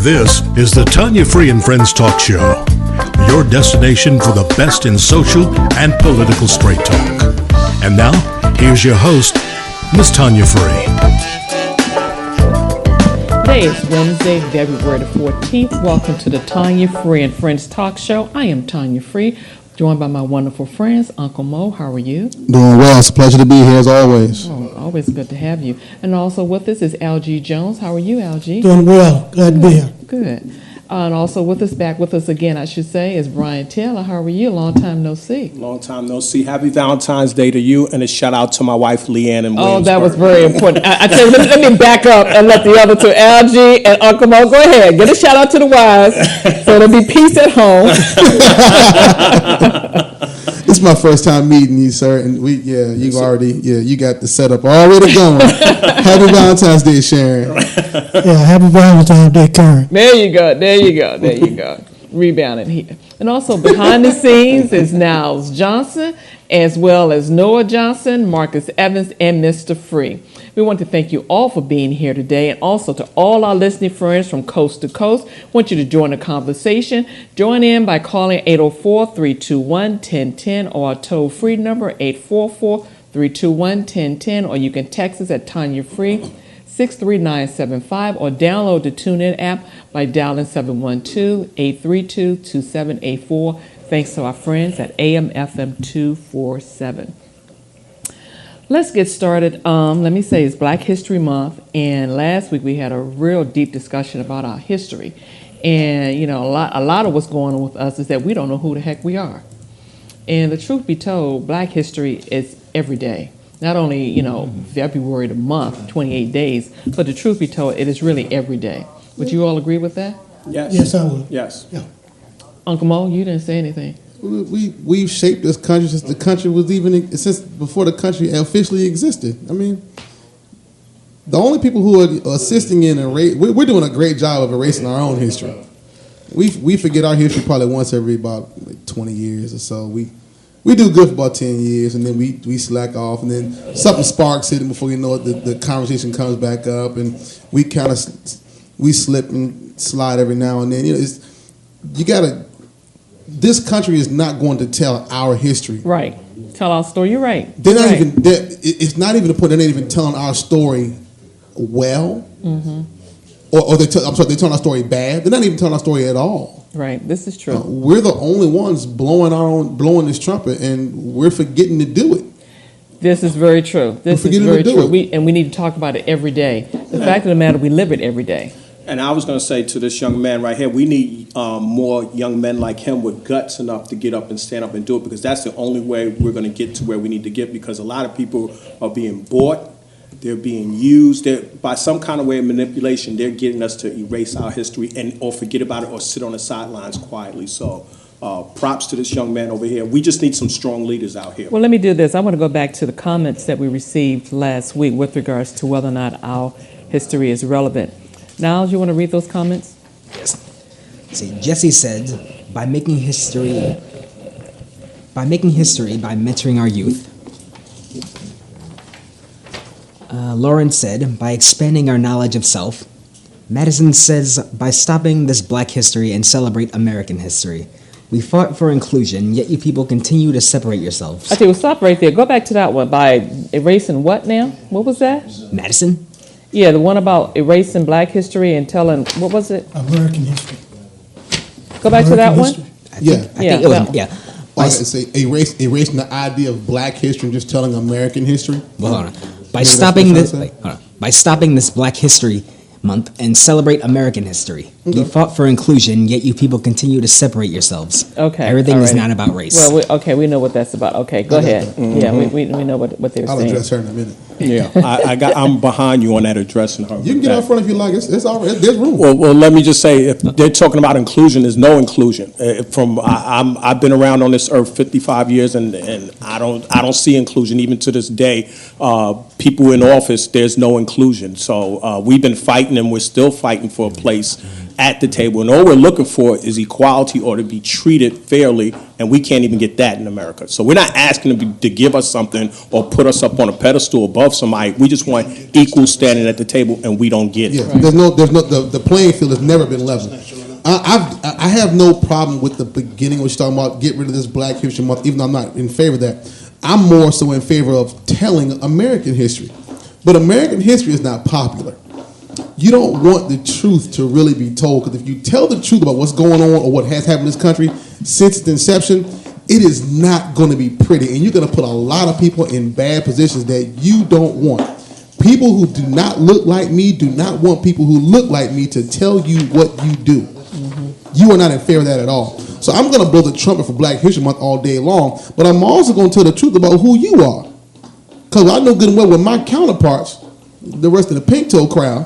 This is the Tanya Free and Friends Talk Show, your destination for the best in social and political straight talk. And now, here's your host, Miss Tanya Free. Today is Wednesday, February the 14th. Welcome to the Tanya Free and Friends Talk Show. I am Tanya Free, joined by my wonderful friends. Uncle Mo, how are you? Doing well. It's a pleasure to be here as always. Oh, always good to have you. And also with us is LG Jones. How are you, LG? Doing well. Glad to be here. Good. And also back with us again, I should say, is Brian Taylor. How are you? Long time no see. Long time no see. Happy Valentine's Day to you, and a shout out to my wife, Leanne, in Williamsburg. Oh, that was very important. I tell you, let me back up and let the other two, LG and Uncle Mo, go ahead. Get a shout out to the wives so there'll be peace at home. It's my first time meeting you, sir, and you got the setup already going. Happy Valentine's Day, Sharon. Yeah, happy Valentine's Day, Karen. There you go. Rebounding here. And also behind the scenes is Niles Johnson, as well as Noah Johnson, Marcus Evans, and Mr. Free. We want to thank you all for being here today, and also to all our listening friends from coast to coast. I want you to join the conversation. Join in by calling 804-321-1010 or our toll-free number 844-321-1010, or you can text us at Tanya Free 63975 or download the TuneIn app by dialing 712-832-2784. Thanks to our friends at AM/FM 247. Let's get started. Let me say it's Black History Month, and last week we had a real deep discussion about our history. And a lot of what's going on with us is that we don't know who the heck we are. And the truth be told, Black history is every day. Not only, February the month, 28 days, but the truth be told, it is really every day. Would you all agree with that? Yes. Yes, I would. Yes. Yeah. Uncle Mo, you didn't say anything. We've shaped this country since the country was since before the country officially existed. I mean, the only people who are assisting in we're doing a great job of erasing our own history. We forget our history probably once every about 20 years or so. We do good for about 10 years, and then we slack off, and then something sparks it, and before you know it, the conversation comes back up, and we slip and slide every now and then. This country is not going to tell our history. Right. Tell our story. You're right. They're not it's not even the point. They're not even telling our story well, or they're telling our story bad. They're not even telling our story at all. Right. This is true. We're the only ones blowing this trumpet, and we're forgetting to do it. This is very true. This is very true. We need to talk about it every day. The fact of the matter, we live it every day. And I was going to say to this young man right here, we need more young men like him with guts enough to get up and stand up and do it, because that's the only way we're going to get to where we need to get, because a lot of people are being bought, they're being used, by some kind of way of manipulation, they're getting us to erase our history or forget about it or sit on the sidelines quietly. So props to this young man over here. We just need some strong leaders out here. Well, let me do this. I want to go back to the comments that we received last week with regards to whether or not our history is relevant. Niles, you want to read those comments? Yes. See, Jesse said, by making history by mentoring our youth. Lauren said, by expanding our knowledge of self. Madison says, by stopping this Black history and celebrate American history. We fought for inclusion, yet you people continue to separate yourselves. Okay, well, stop right there. Go back to that one. By erasing what now? What was that? Madison? Yeah, the one about erasing Black history and telling, what was it? American history. Go back to that one? I think it was, yeah. Erasing the idea of Black history and just telling American history. Well, hold on. By stopping this Black History Month and celebrate American history. Okay. You fought for inclusion, yet you people continue to separate yourselves. Okay. Everything is not about race. Well, we know what that's about. Okay, go ahead. Yeah, we know what they're saying. I'll address her in a minute. Yeah, I'm behind you on that addressing her. You can get out front if you like. It's all right. There's room. Well, let me just say, if they're talking about inclusion, there's no inclusion. I've been around on this earth 55 years, and I don't see inclusion even to this day. People in office, there's no inclusion. So we've been fighting, and we're still fighting for a place. at the table, and all we're looking for is equality or to be treated fairly, and we can't even get that in America. So we're not asking them to give us something or put us up on a pedestal above somebody. We just want equal standing at the table, and we don't get it. Yeah, the playing field has never been level. I have no problem with the beginning, what you're talking about, get rid of this Black History Month, even though I'm not in favor of that. I'm more so in favor of telling American history. But American history is not popular. You don't want the truth to really be told, because if you tell the truth about what's going on or what has happened in this country since its inception, it is not going to be pretty, and you're going to put a lot of people in bad positions that you don't want. People who do not look like me do not want people who look like me to tell you what you do. You are not in favor of that at all. So I'm going to blow the trumpet for Black History Month all day long, but I'm also going to tell the truth about who you are. Because I know good and well with my counterparts, the rest of the pink toe crowd,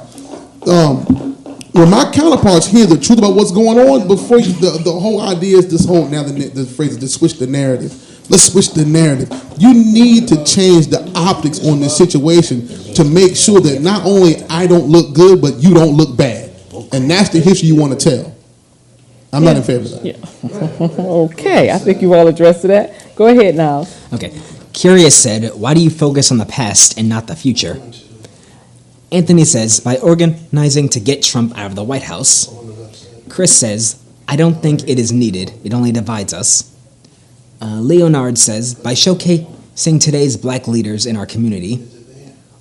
when my counterparts hear the truth about what's going on, before you, the whole idea is this whole, now the phrase is to switch the narrative. Let's switch the narrative. You need to change the optics on this situation to make sure that not only I don't look good, but you don't look bad. And that's the history you want to tell. I'm not in favor of that. Yeah. Okay, I think you all addressed that. Go ahead now. Okay. Curious said, why do you focus on the past and not the future? Anthony says, by organizing to get Trump out of the White House. Chris says, I don't think it is needed. It only divides us. Leonard says, by showcasing today's Black leaders in our community.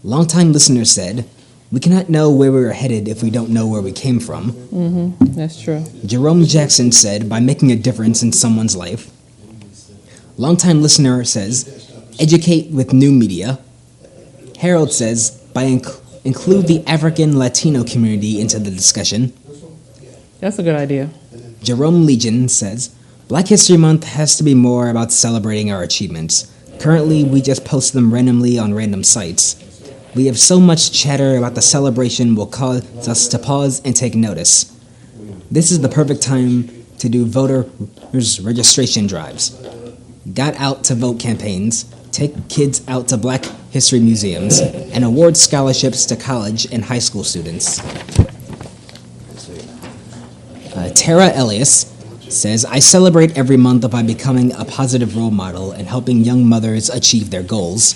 Longtime listener said, we cannot know where we are headed if we don't know where we came from. Mm-hmm. That's true. Jerome Jackson said, by making a difference in someone's life. Longtime listener says, educate with new media. Harold says, by include the African Latino community into the discussion. That's a good idea. Jerome Legion says, Black History Month has to be more about celebrating our achievements. Currently, we just post them randomly on random sites. We have so much chatter about the celebration will cause us to pause and take notice. This is the perfect time to do voters registration drives, got out to vote campaigns, take kids out to Black History museums, and award scholarships to college and high school students. Tara Elias says, I celebrate every month by becoming a positive role model and helping young mothers achieve their goals.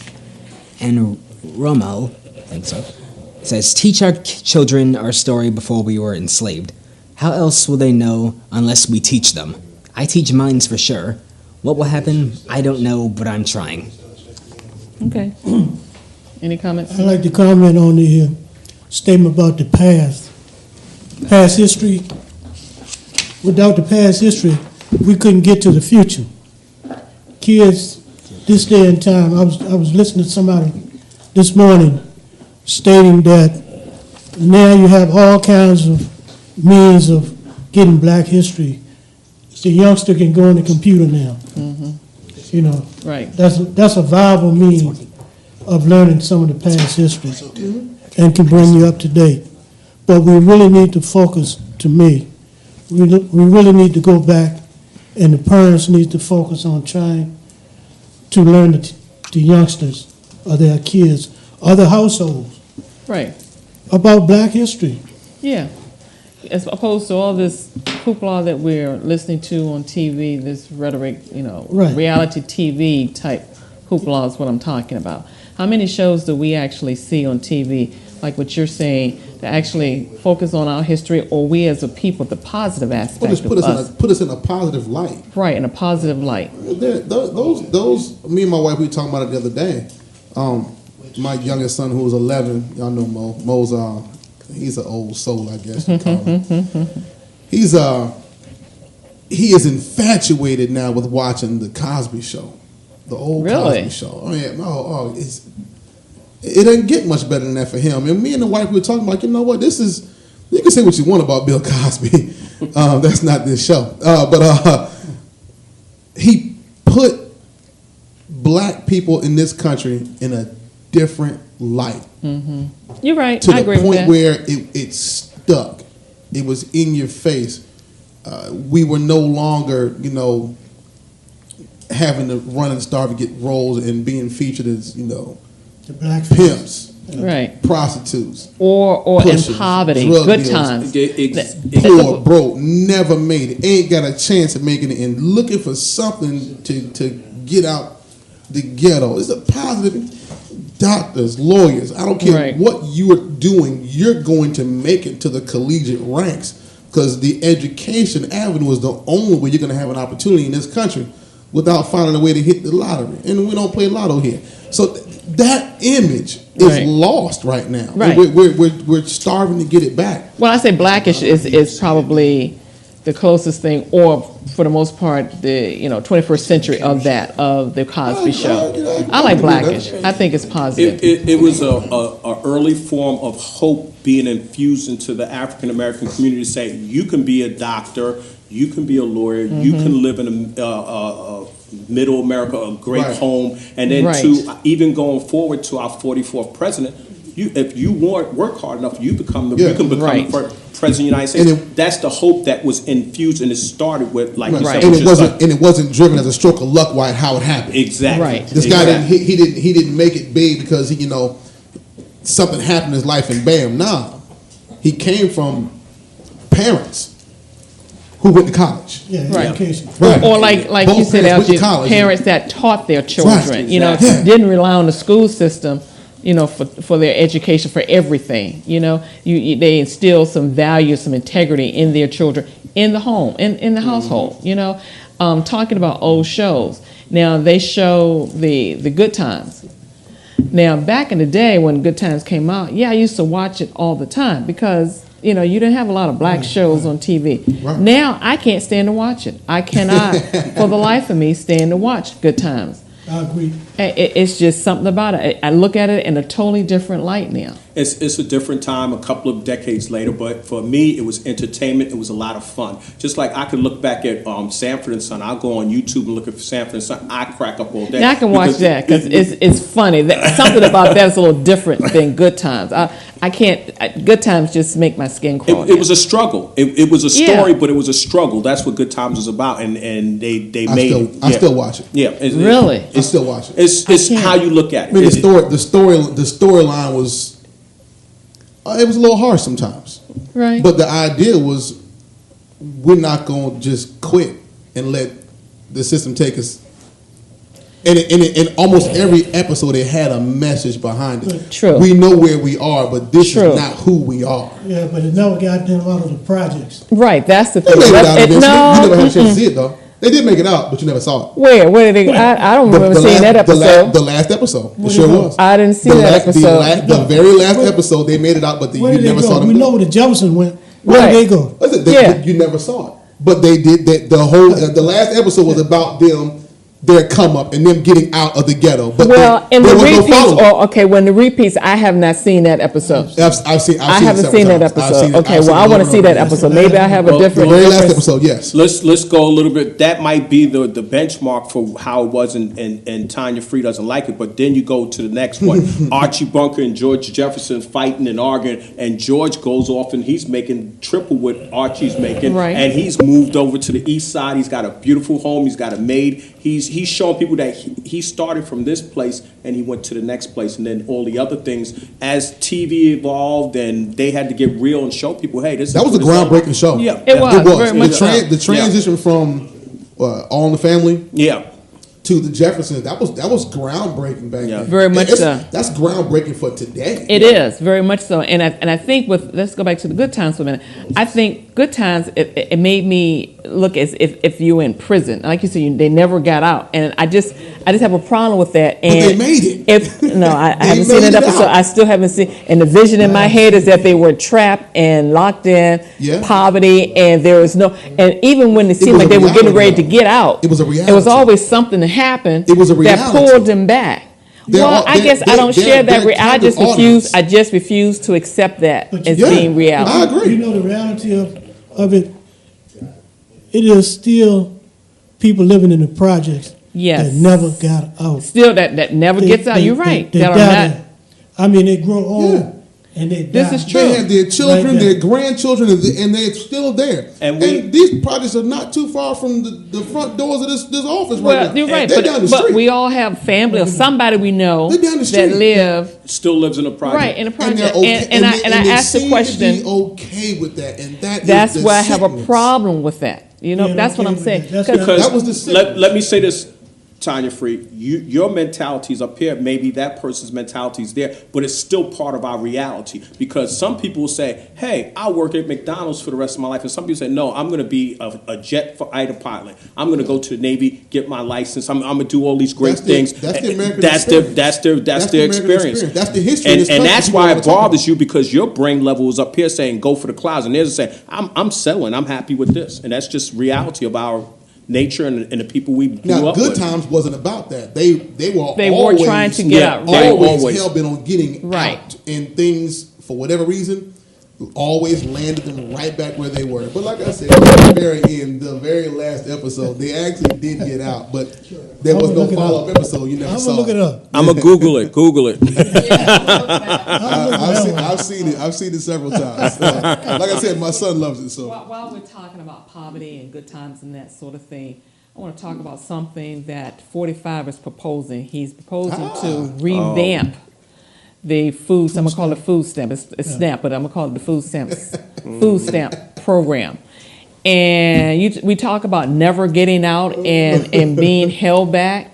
And Romo, I think so, says, teach our children our story before we were enslaved. How else will they know unless we teach them? I teach mines for sure. What will happen? I don't know, but I'm trying. Okay. Any comments? I'd like to comment on the statement about the past. Past history. Without the past history, we couldn't get to the future. Kids, this day and time, I was listening to somebody this morning stating that now you have all kinds of means of getting Black history. The youngster can go on the computer now. Mm-hmm. You know, Right. that's a viable means of learning some of the past history and can bring you up to date. But we really need to focus, to me, we really need to go back, and the parents need to focus on trying to learn the youngsters or their kids or the households Right. about Black history. Yeah. As opposed to all this hoopla that we're listening to on TV, this rhetoric, Right. reality TV type hoopla is what I'm talking about. How many shows do we actually see on TV, like what you're saying, to actually focus on our history, or we as a people, the positive aspect of us? Put us in a positive light. Right, in a positive light. Those. Me and my wife, we were talking about it the other day. My youngest son, who was 11, y'all know Mo. Mo's he's an old soul, I guess you call him. He is infatuated now with watching the Cosby Show, the old Really? Cosby Show. Oh yeah, it doesn't get much better than that for him. And me and the wife, we were talking about, you know what, this is. You can say what you want about Bill Cosby. That's not this show. But he put Black people in this country in a different light. Mm-hmm. You're right. To I the agree with point that. where it stuck. It was in your face. We were no longer, having to run and starve to get roles and being featured as, The Black pimps. Right. prostitutes, Or in pushers, poverty, drug good dealers, times. poor, broke, never made it, ain't got a chance of making it, and looking for something to get out the ghetto. It's a positive. Doctors, lawyers, I don't care Right. what you are doing, you're going to make it to the collegiate ranks because the education avenue is the only way you're going to have an opportunity in this country without finding a way to hit the lottery. And we don't play lotto here. So that image is Right. lost right now. Right. We're starving to get it back. Well, I say blackish is probably the closest thing, or for the most part, the 21st century of the Cosby Show. I like blackish. I think it's positive. It was a early form of hope being infused into the African American community to say you can be a doctor, you can be a lawyer, you can live in a middle America, a great Right. home, and then Right. to even going forward to our 44th president, if you work hard enough, you can become Right. the president of the United States. And That's the hope that was infused, and it started with like you Right. said, And with it your wasn't son. and it wasn't driven as a stroke of luck how it happened. Exactly. Right. This guy Exactly. he didn't make it big because something happened in his life and bam. Nah, he came from parents who went to college. Yeah, Right. education. Right. Or like Both you said, parents went to Algie, college. parents that taught their children, Right. Yeah. didn't rely on the school system, for their education, for everything. They instill some values, some integrity in their children, in the home, in the household. Talking about old shows. Now they show the Good Times. Now back in the day when Good Times came out, I used to watch it all the time because you didn't have a lot of black shows on TV. Right. Now I can't stand to watch it. I cannot, for the life of me, stand to watch Good Times. I agree. It's just something about it. I look at it in a totally different light now. It's a different time a couple of decades later, but for me, it was entertainment. It was a lot of fun. Just like I could look back at Sanford and Son. I'll go on YouTube and look at Sanford and Son. I crack up all day. Now I can watch that because it's funny. Something about that is a little different than Good Times. I can't. Good Times just make my skin crawl. It was a struggle. It was a Yeah. story, but it was a struggle. That's what Good Times was about, and they made it. I still watch it. Yeah, Really? I still watch it. It's can't. how you look at I mean, it. the storyline was it was a little harsh sometimes, Right. but the idea was we're not going to just quit and let the system take us. And in almost every episode, it had a message behind it. True. We know where we are, but this True. is not who we are. Yeah, but it never got them out of the projects. Right. That's the They thing. made it out eventually. No. You never had a chance to see it though. They did make it out, but you never saw it. Where did they? I don't remember seeing that episode. The last episode. It Where sure they go? was. I didn't see that episode. The very last episode, they made it out, but Where you did they never go? saw them. We know where the Jefferson went. Where Right. did they go? Listen, Yeah. you never saw it, but they did that. The last episode was about them, their come up, and them getting out of the ghetto. But In the there was no repeats, follow-up. when the repeats, I have not seen that episode. I've seen. I haven't seen that episode. Okay, well, I want to see that episode. Maybe I have a Well, The different. very last different- episode, yes. Let's go a little bit. That might be the benchmark for how it was, and Tanya Free doesn't like it. But then you go to the next one: Archie Bunker and George Jefferson fighting and arguing, and George goes off and he's making triple what Archie's making, Right. and he's moved over to the east side. He's got a beautiful home. He's got a maid. He's showing people that he started from this place and he went to the next place, and then all the other things as TV evolved and they had to get real and show people, hey, this That was a is what it's groundbreaking show. Yeah, It was, very much so. The transition from All in the Family Yeah. to the Jeffersons, that was groundbreaking back Yeah. then. Very much so. That's groundbreaking for today. It is very much so, and I think let's go back to the Good Times for a minute. I think Good Times it made me look as if you were in prison. Like you said, they never got out, and I just have a problem with that. And they made it. I They haven't seen made that it episode. out. I still haven't seen. And the vision in my head is that they were trapped and locked in Yeah. poverty, and there was no. And even when it seemed was like a they were getting reality, ready to get out, It was a It was reality. always something that happened. It was a that reality. pulled them back. They're Well, all- I guess I don't they're- share that. they're I just captive refuse. audience. I just refuse to accept that But as yeah, being reality. I agree. You know the reality of it. It is still people living in the projects Yes. that never got out. Still, that never gets out. You're right. They that are die not. there. I mean, they grow old And they This die. is true. They have their children, Right there. their grandchildren, and they're still there. And these projects are not too far from the front doors of this office right Well, now. you're right, They're down the but street. we all have family or somebody we know They're down the street. that live Still lives in a project. right in a and they're project. okay, And I they asked the seem question. to be okay with that, and That's is the where I have a sickness. problem with that. You know, Yeah, that's what okay I'm with saying. that. That's 'Cause- what- Because That was the sickness. let me say this, Tanya Free, your mentality is up here. Maybe that person's mentality is there, but it's still part of our reality. Because some people will say, "Hey, I'll work at McDonald's for the rest of my life," and some people say, "No, I'm going to be a jet fighter pilot. I'm going to go to the Navy, get my license. I'm going to do all these great things." That's the American That's experience. That's their the American experience. That's the history of this And country that's people why wanna it talk bothers about. you, because your brain level is up here saying, "Go for the clouds," and they're saying, "I'm settling. I'm happy with this," and that's just reality of our nature and the people we grew Now, up Good with. Times wasn't about that. They were They were always, trying to get out, right. always hell bent on getting Right. out, and things for whatever reason always landed them right back where they were. But like I said, at the very end, the very last episode, they actually did get out, but there was no follow-up episode. You never I'm saw. gonna look it up. I'm gonna Google it. Google it. I've seen it. I've seen it several times. Like I said, my son loves it. So While we're talking about poverty and good times and that sort of thing, I want to talk about something that 45 is proposing. He's proposing to revamp the food. I'm gonna call it food stamp. It's SNAP, but I'm gonna call it the food stamp program. And we talk about never getting out and being held back.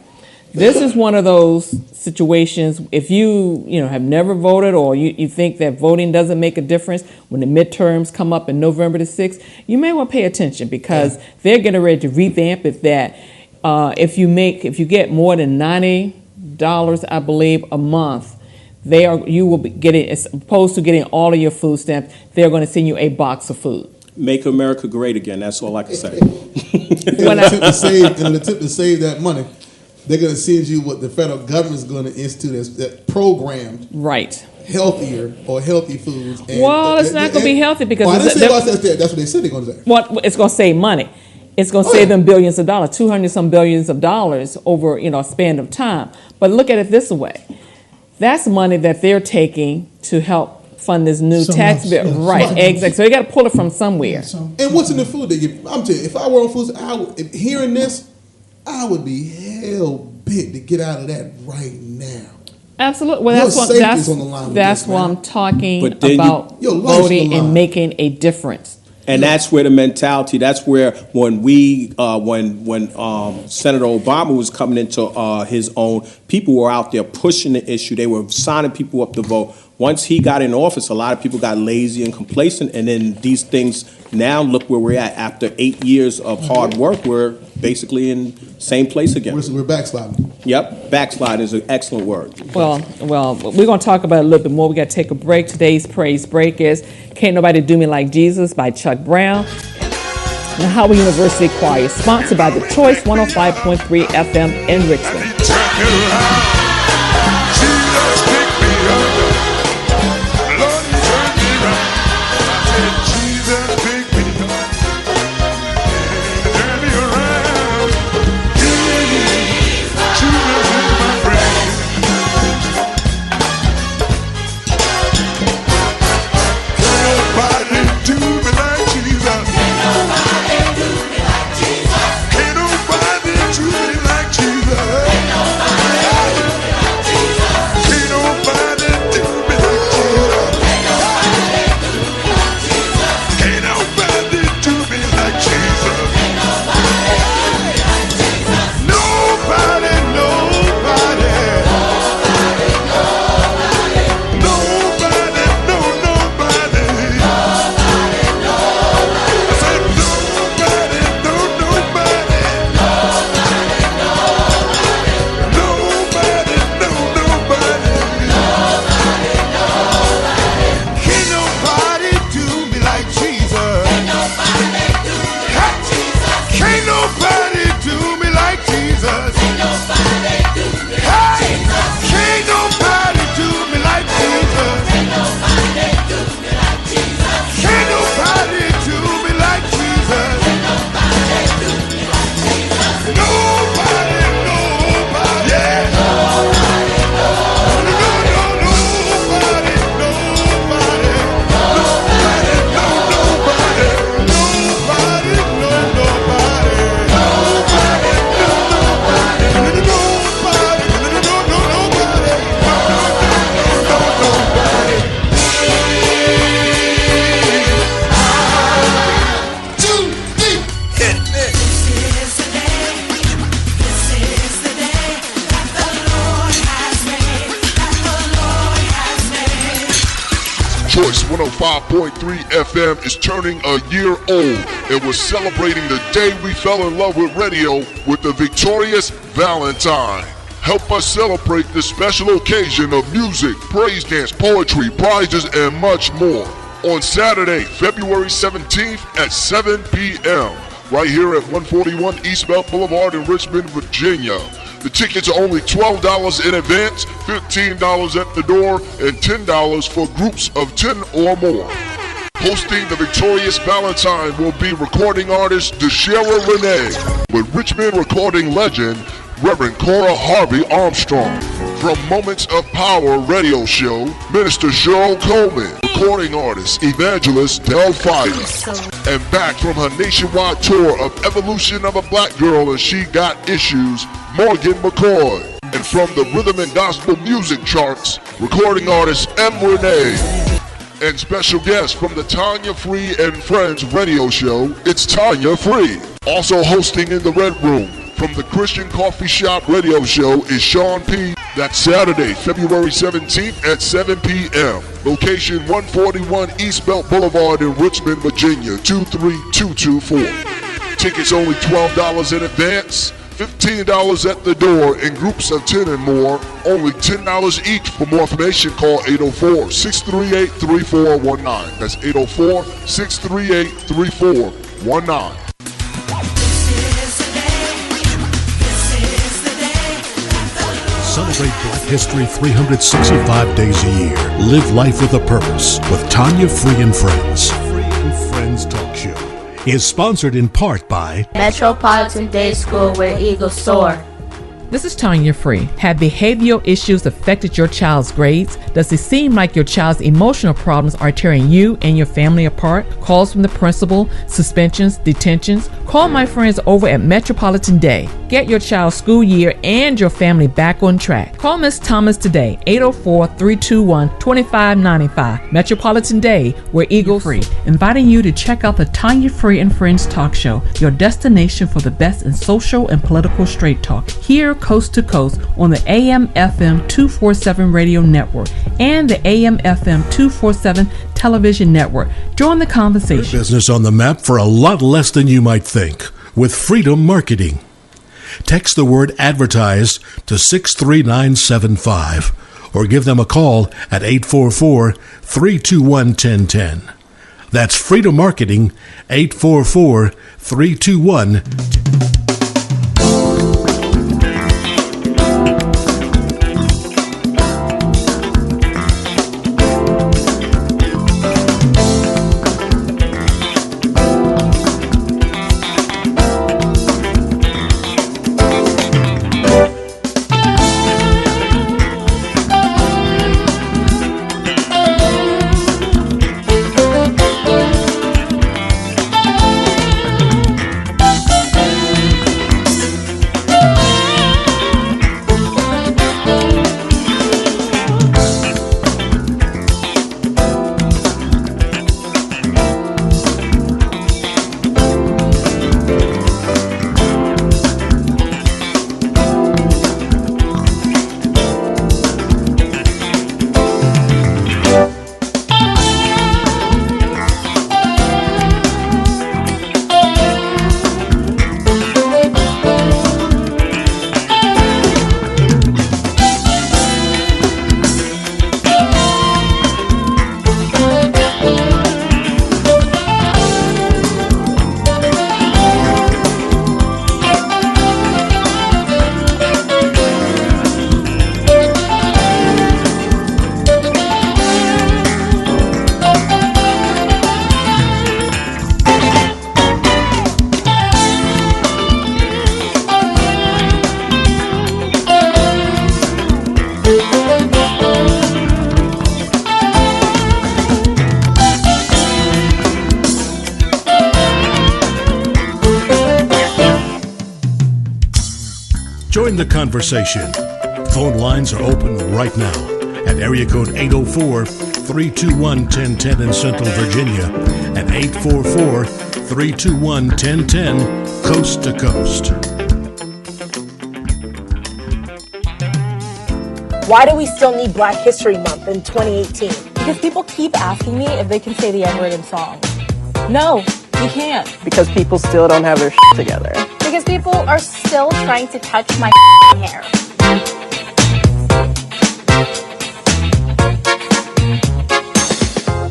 This is one of those situations. If you have never voted, or you think that voting doesn't make a difference when the midterms come up in November the 6th, you may want to pay attention, because they're getting ready to revamp it. That if you get more than $90, I believe, a month, you will be getting, as opposed to getting all of your food stamps, they're going to send you a box of food. Make America great again. That's all I can say. in an attempt to save that money, they're going to send you what the federal government is going to institute as that programmed Right. healthier or healthy foods. And, Well, it's not going to be healthy, because I didn't say that's what they said they're going to say. it's going to save money. It's going to save them billions of dollars, 200 some billions of dollars over a span of time. But look at it this way: that's money that they're taking to help fund this new tax bill. Right, exactly. So they got to pull it from somewhere. And what's in the food they give? I'm telling you, if I were on food, hearing this, I would be hell bent to get out of that right now. Absolutely. Well, Your that's safety's on the line with that's this, why man. I'm talking But then about your life's on voting the and line. making a difference. And that's where the mentality. That's where when Senator Obama was coming into his own, people were out there pushing the issue. They were signing people up to vote. Once he got in office, a lot of people got lazy and complacent, and then these things. Now look where we're at. After 8 years of hard work, we're basically in same place again. We're backsliding. Yep, backslide is an excellent word. Well, we're going to talk about it a little bit more. We got to take a break. Today's praise break is "Can't Nobody Do Me Like Jesus" by Chuck Brown. And Howard University Choir, sponsored by The Choice 105.3 FM in Richmond. Choice 105.3 FM is turning a year old, and we're celebrating the day we fell in love with radio with the victorious Valentine. Help us celebrate this special occasion of music, praise dance, poetry, prizes, and much more on Saturday, February 17th at 7 p.m. right here at 141 East Belt Boulevard in Richmond, Virginia. The tickets are only $12 in advance, $15 at the door, and $10 for groups of 10 or more. Hosting the victorious Valentine will be recording artist DeShera Renee with Richmond recording legend Reverend Cora Harvey Armstrong. From Moments of Power radio show, Minister Cheryl Coleman, recording artist Evangelist Del Fire, and back from her nationwide tour of Evolution of a Black Girl and She Got Issues, Morgan McCoy. And from the Rhythm and Gospel Music charts, recording artist M. Renee. And special guest from the Tanya Free and Friends radio show, it's Tanya Free. Also hosting in the Red Room from the Christian Coffee Shop radio show is Sean P. That's Saturday, February 17th at 7 p.m. Location 141 East Belt Boulevard in Richmond, Virginia, 23224. Tickets only $12 in advance, $15 at the door, in groups of 10 and more, only $10 each. For more information, call 804-638-3419. That's 804-638-3419. Celebrate Black History 365 days a year. Live life with a purpose with Tanya Free and Friends. Free and Friends Talk Show is sponsored in part by Metropolitan Day School where eagles soar. This is Tanya Free. Have behavioral issues affected your child's grades? Does it seem like your child's emotional problems are tearing you and your family apart? Calls from the principal, suspensions, detentions? Call my friends over at Metropolitan Day. Get your child's school year and your family back on track. Call Miss Thomas today, 804-321-2595. Metropolitan Day, where Eagles Free, inviting you to check out the Tanya Free and Friends Talk Show, your destination for the best in social and political straight talk. Here, coast to coast on the AM/FM 247 radio network and the AM/FM 247 television network. Join the conversation. Business on the map for a lot less than you might think with Freedom Marketing. Text the word advertise to 63975 or give them a call at 844-321-1010. That's Freedom Marketing, 844-321-1010. Join the conversation. Phone lines are open right now at area code 804-321-1010 in Central Virginia and 844-321-1010 coast to coast. Why do we still need Black History Month in 2018? Because people keep asking me if they can say the N-word in songs. No, you can't. Because people still don't have their together. Because people are still trying to touch my hair.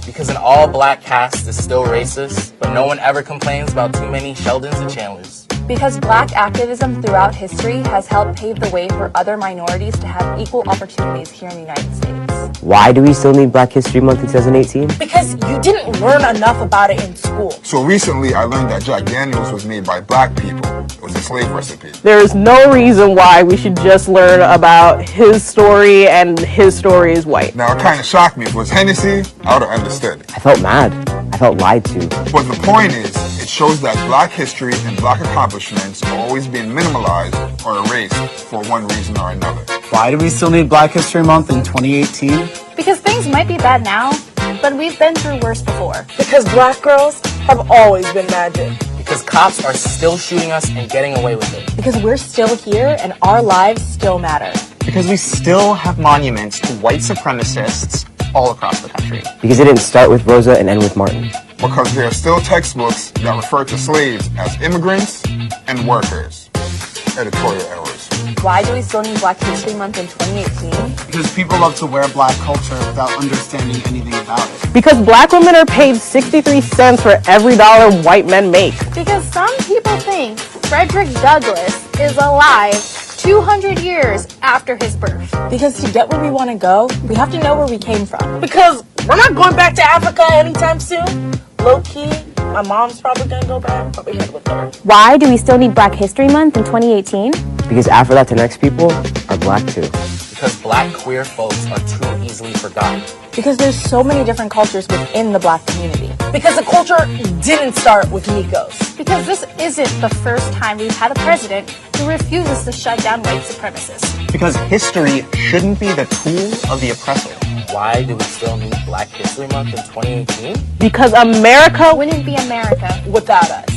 Because an all-black cast is still racist, but no one ever complains about too many Sheldons and Chandlers. Because black activism throughout history has helped pave the way for other minorities to have equal opportunities here in the United States. Why do we still need Black History Month in 2018? Because you didn't learn enough about it in school. So recently I learned that Jack Daniels was made by black people. It was a slave recipe. There is no reason why we should just learn about his story and his story is white. Now it kind of shocked me. If it was Hennessy, I would have understood. I felt mad. I felt lied to. But the point is, it shows that black history and black accomplishments are always being minimalized or erased for one reason or another. Why do we still need Black History Month in 2018? Because things might be bad now, but we've been through worse before. Because black girls have always been magic. Because cops are still shooting us and getting away with it. Because we're still here and our lives still matter. Because we still have monuments to white supremacists all across the country. Because it didn't start with Rosa and end with Martin. Because there are still textbooks that refer to slaves as immigrants and workers. Editorial errors. Why do we still need Black History Month in 2018? Because people love to wear black culture without understanding anything about it. Because black women are paid 63 cents for every dollar white men make. Because some people think Frederick Douglass is alive 200 years after his birth. Because to get where we want to go, we have to know where we came from. Because we're not going back to Africa anytime soon. Low-key, my mom's probably gonna go back, probably head with her. Why do we still need Black History Month in 2018? Because Afro Latinx people are black too. Because black queer folks are too easily forgotten. Because there's so many different cultures within the black community. Because the culture didn't start with Nikos. Because this isn't the first time we've had a president who refuses to shut down white supremacists. Because history shouldn't be the tool of the oppressor. Why do we still need Black History Month in 2018? Because America wouldn't be America without us.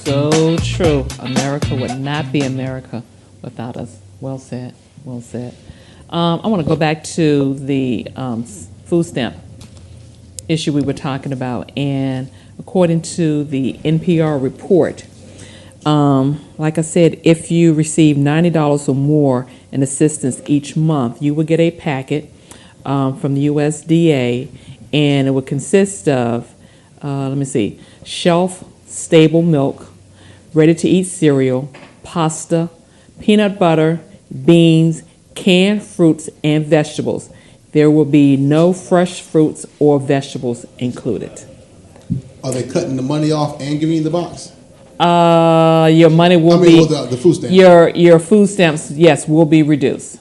So true. America would not be America without us. Well said. Well said. I want to go back to the food stamp issue we were talking about. And according to the NPR report, like I said, if you receive $90 or more in assistance each month, you will get a packet from the USDA, and it will consist of, shelf-stable milk, ready-to-eat cereal, pasta, peanut butter, beans, canned fruits, and vegetables. There will be no fresh fruits or vegetables included. Are they cutting the money off and giving you the box? Your money will be the food stamps. Your food stamps, yes, will be reduced.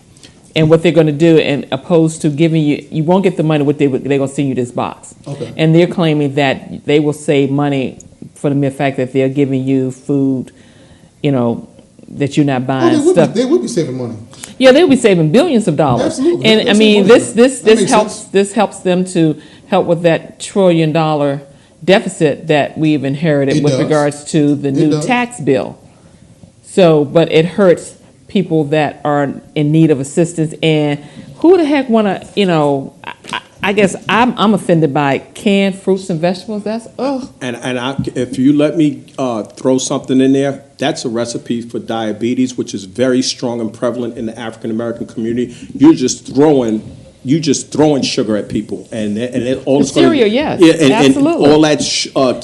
And what they're going to do, and opposed to giving you won't get the money. They're going to send you this box. Okay. And they're claiming that they will save money for the mere fact that they're giving you food, that you're not buying stuff. They would be saving money. Yeah, they'll be saving billions of dollars. Absolutely. And I mean, this helps them to help with that $1 trillion deficit that we've inherited with regards to the new tax bill. So, but it hurts people that are in need of assistance. And who the heck want to, I guess I'm offended by canned fruits and vegetables. That's if you let me throw something in there, that's a recipe for diabetes, which is very strong and prevalent in the African American community. You're just throwing sugar at people, and all the cereal, yes, absolutely. And all that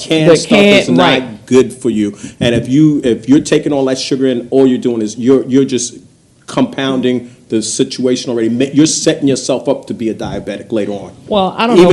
canned stuff is not good for you. And if you're taking all that sugar in, all you're doing is you're just compounding the situation already. You're setting yourself up to be a diabetic later on. Well, I don't know.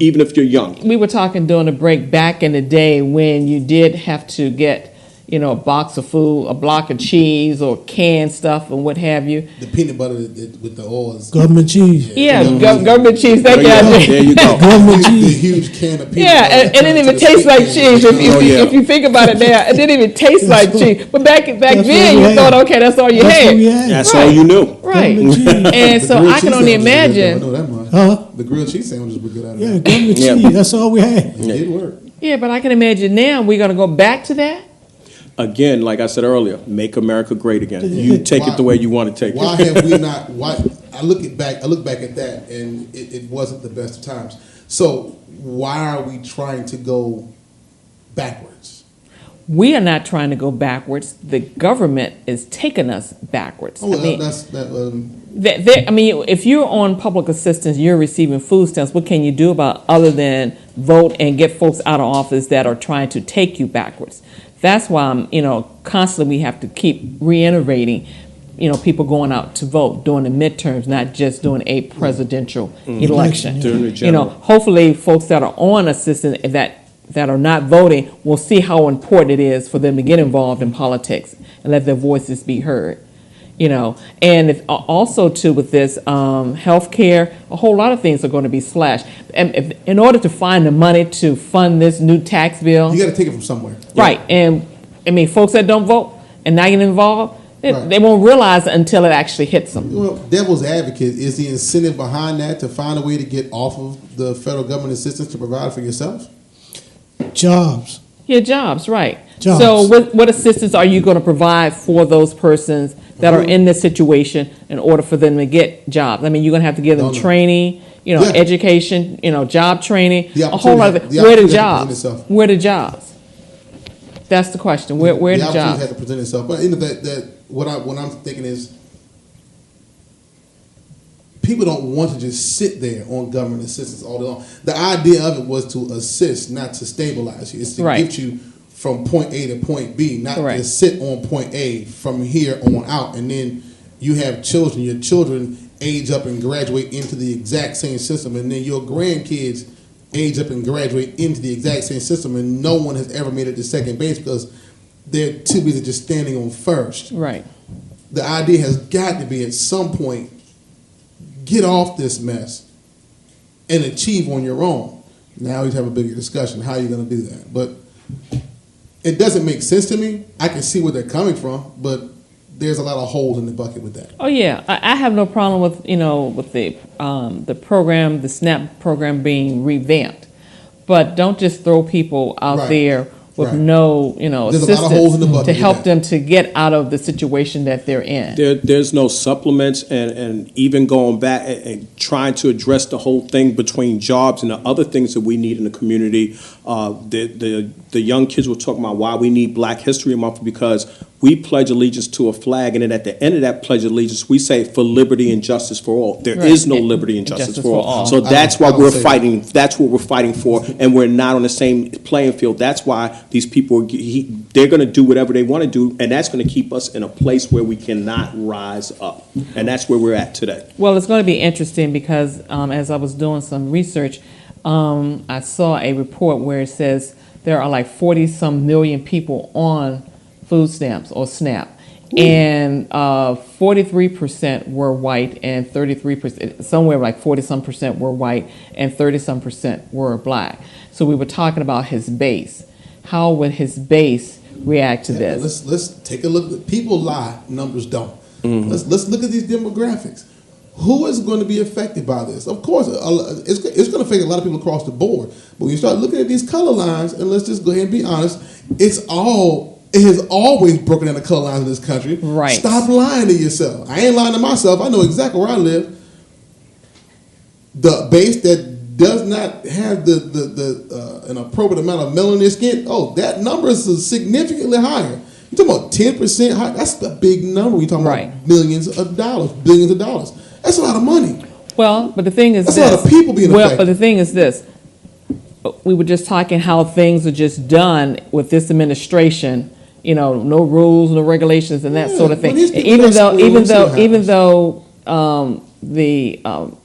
Even if you're young. We were talking during the break back in the day when you did have to get, a box of food, a block of cheese, or canned stuff, and what have you. The peanut butter with the oils. Government cheese. Yeah, government cheese. Thank you. There you go. Government cheese. The huge can of peanut butter. Yeah, and it didn't even taste like cheese. If you think about it now, it didn't even taste like cheese. But back then, you thought, okay, that's all you had. That's all you knew. Right. And so I can only imagine. I know that much. The grilled cheese sandwiches were good out of that. Yeah, government cheese. That's all we had. It did work. Yeah, but I can imagine now we're going to go back to that. Again, like I said earlier, make America great again. You take it the way you want to take it. Why have we not? I look back at that, and it wasn't the best of times. So why are we trying to go backwards? We are not trying to go backwards. The government is taking us backwards. Oh, I mean, if you're on public assistance, you're receiving food stamps. What can you do about other than vote and get folks out of office that are trying to take you backwards? That's why constantly we have to keep reiterating. People going out to vote during the midterms, not just doing a presidential election. Hopefully, folks that are on assistance that are not voting will see how important it is for them to get involved in politics and let their voices be heard. And also too with this health care, a whole lot of things are going to be slashed. And in order to find the money to fund this new tax bill, you got to take it from somewhere, right? And I mean, folks that don't vote and not get involved, they won't realize it until it actually hits them. Well, devil's advocate, is the incentive behind that to find a way to get off of the federal government assistance to provide for yourself? Jobs. Yeah, jobs, right. Jobs. So what assistance are you going to provide for those persons that are in this situation in order for them to get jobs? I mean, you're going to have to give them training, education, job training, a whole lot of it. Where the jobs? Where the jobs? That's the question. Where the jobs? opportunity had to present itself. But what I'm thinking is, people don't want to just sit there on government assistance all day long. The idea of it was to assist, not to stabilize you. It's to get you from point A to point B, not to sit on point A from here on out. And then you have children. Your children age up and graduate into the exact same system. And then your grandkids age up and graduate into the exact same system. And no one has ever made it to second base because they're too busy just standing on first. Right. The idea has got to be at some point, get off this mess and achieve on your own. Now we have a bigger discussion. How are you going to do that? But it doesn't make sense to me. I can see where they're coming from, but there's a lot of holes in the bucket with that. Oh yeah, I have no problem with with the program, the SNAP program being revamped, but don't just throw people out there with no, assistance to help them to get out of the situation that they're in. There's no supplements, and even going back and trying to address the whole thing between jobs and the other things that we need in the community. The young kids were talking about why we need Black History Month, because we pledge allegiance to a flag, and then at the end of that pledge of allegiance, we say for liberty and justice for all. There is no liberty and justice for all. So that's why we're fighting. That's what we're fighting for, and we're not on the same playing field. That's why these people, they're going to do whatever they want to do, and that's going to keep us in a place where we cannot rise up, and that's where we're at today. Well, it's going to be interesting because as I was doing some research, I saw a report where it says there are like 40-some million people on food stamps or SNAP, and 43% were white, and 33%, somewhere like 40-some percent were white, and 30-some percent were Black. So we were talking about his base. How would his base react to this? Let's take a look. People lie, numbers don't. Mm-hmm. Let's look at these demographics. Who is going to be affected by this? Of course, it's going to affect a lot of people across the board. But when you start looking at these color lines, and let's just go ahead and be honest, it has always broken down the color lines in this country. Right. Stop lying to yourself. I ain't lying to myself. I know exactly where I live. The base that does not have an appropriate amount of melanin in their skin, that number is significantly higher. You're talking about 10% high. That's a big number. You're talking about billions of dollars. That's a lot of money. Well, but the thing is that's a lot of people being affected. But the thing is this. We were just talking how things are just done with this administration. No rules, no regulations, and that sort of thing. Even though the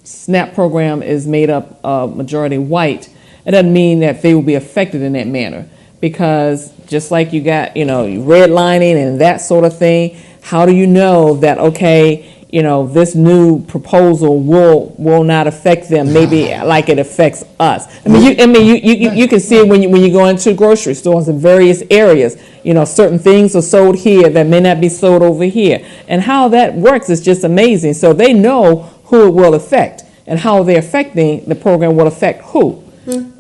SNAP program is made up of majority white, it doesn't mean that they will be affected in that manner. Because just like you got, redlining and that sort of thing, how do you know that, this new proposal will not affect them, maybe like it affects us? You can see it when you go into grocery stores in various areas. Certain things are sold here that may not be sold over here. And how that works is just amazing. So they know who it will affect, and how they're affecting the program will affect who.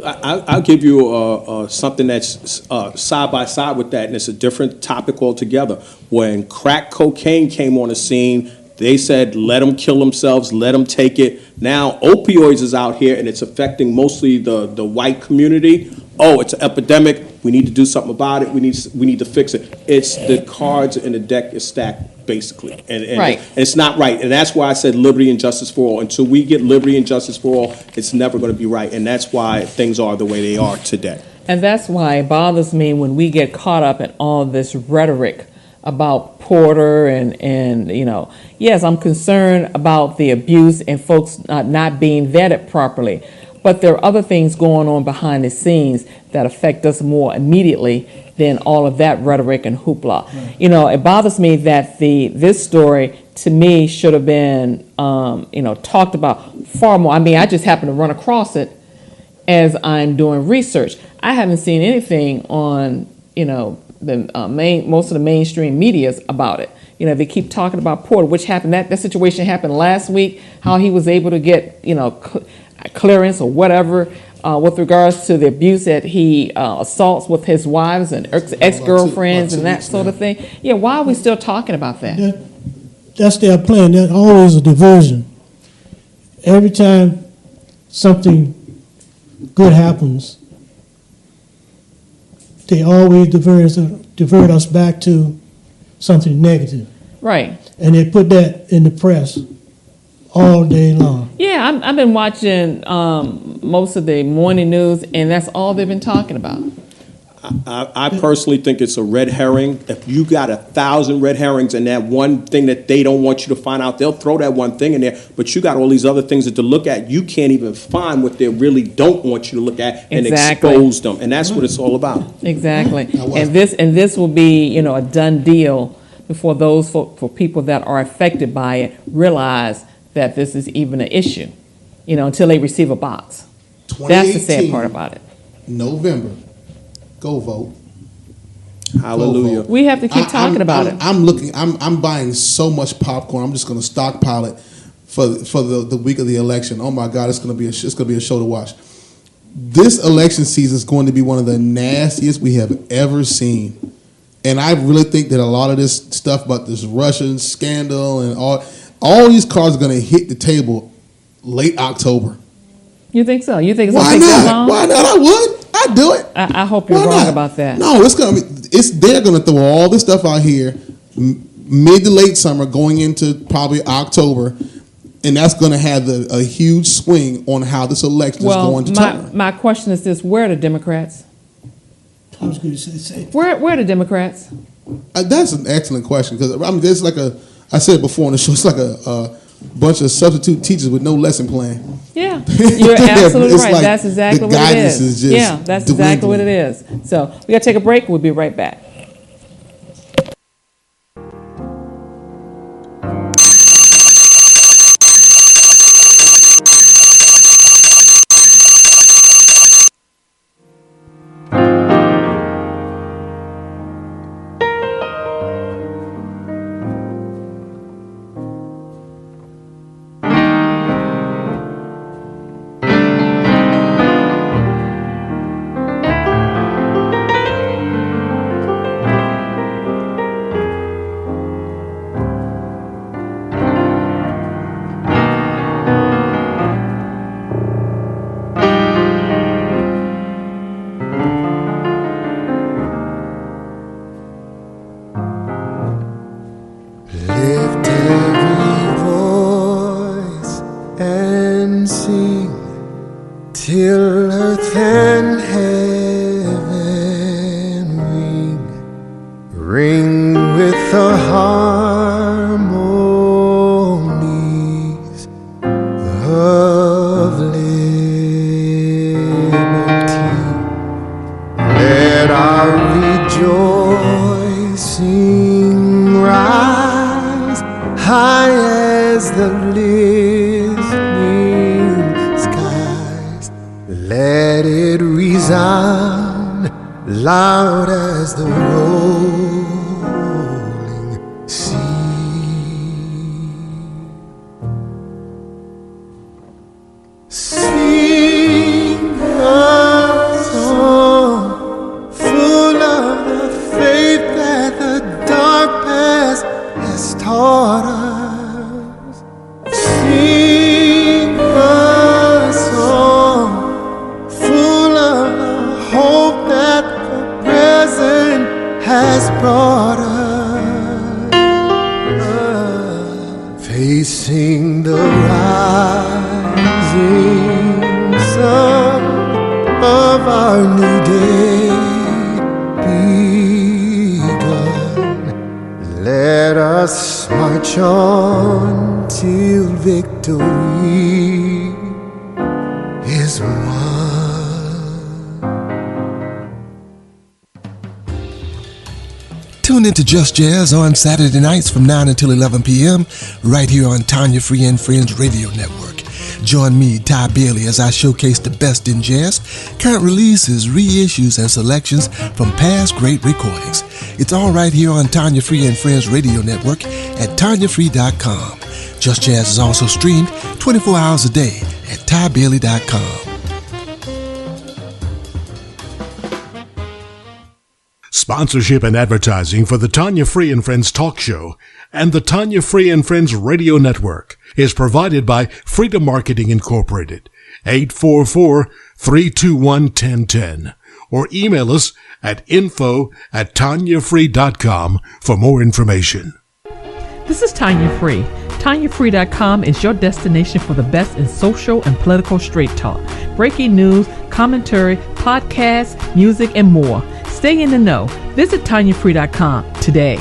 I'll give you something that's side by side with that, and it's a different topic altogether. When crack cocaine came on the scene, They said, let them kill themselves, let them take it. Now, opioids is out here, and it's affecting mostly the white community. Oh, it's an epidemic. We need to do something about it. We need to fix it. It's the cards and the deck is stacked, basically. And Right. it's not right. And that's why I said liberty and justice for all. Until we get liberty and justice for all, it's never going to be right. And that's why things are the way they are today. And that's why it bothers me when we get caught up in all this rhetoric about Porter and yes, I'm concerned about the abuse and folks not being vetted properly. But there are other things going on behind the scenes that affect us more immediately than all of that rhetoric and hoopla. Right. It bothers me that this story, to me, should have been, talked about far more. I mean, I just happened to run across it as I'm doing research. I haven't seen anything on, the most of the mainstream medias about it. They keep talking about Porter, which happened. That situation happened last week. How he was able to get, clearance or whatever with regards to the abuse that he assaults with his wives and ex-girlfriends and that sort of thing. Yeah, why are we still talking about that? That's their plan. That's always a diversion. Every time something good happens, they always divert us back to something negative. Right. And they put that in the press all day long. Yeah, I've been watching most of the morning news, and that's all they've been talking about. I personally think it's a red herring. If you got 1,000 red herrings and that one thing that they don't want you to find out, they'll throw that one thing in there. But you got all these other things that to look at. You can't even find what they really don't want you to look at and expose them. And that's what it's all about. Exactly. And this will be, a done deal before those for people that are affected by it realize that this is even an issue, until they receive a box. That's the sad part about it. November. Go vote. Hallelujah. Go vote. We have to keep talking about it. I'm buying so much popcorn. I'm just going to stockpile it for the week of the election. Oh my God, it's going to be a show to watch. This election season is going to be one of the nastiest we have ever seen. And I really think that a lot of this stuff about this Russian scandal and all these cards are going to hit the table late October. You think so? You think it's Why going to take not? that long? Why not? I would. I'd do it. I hope you're wrong about that. No, they're going to throw all this stuff out here mid to late summer going into probably October, and that's going to have a huge swing on how this election is going to turn. My question is this: where are the Democrats? I was going to say where are the Democrats? That's an excellent question because there's I said before on the show, it's like a bunch of substitute teachers with no lesson plan. Yeah, you're absolutely right. Like that's exactly what it is. Yeah, that's exactly what it is. So we got to take a break. We'll be right back. till earth and heaven ring with the harmonies of liberty. Let our rejoicing rise high as the listening skies. Let it resound loud as the rolling sea. Sing a song full of the faith that the dark past has taught us. facing the rising sun of our new day begun. Let us march on till victory is won. Tune into Just Jazz on Saturday nights from 9 until 11 p.m. right here on Tanya Free and Friends Radio Network. Join me, Ty Bailey, as I showcase the best in jazz, current releases, reissues, and selections from past great recordings. It's all right here on Tanya Free and Friends Radio Network at TanyaFree.com. Just Jazz is also streamed 24 hours a day at TyBailey.com. Sponsorship and advertising for the Tanya Free and Friends Talk Show and the Tanya Free and Friends Radio Network is provided by Freedom Marketing Incorporated, 844-321-1010, or email us at info@tanyafree.com for more information. This is Tanya Free. TanyaFree.com is your destination for the best in social and political straight talk, breaking news, commentary, podcasts, music, and more. Stay in the know. Visit TanyaFree.com today.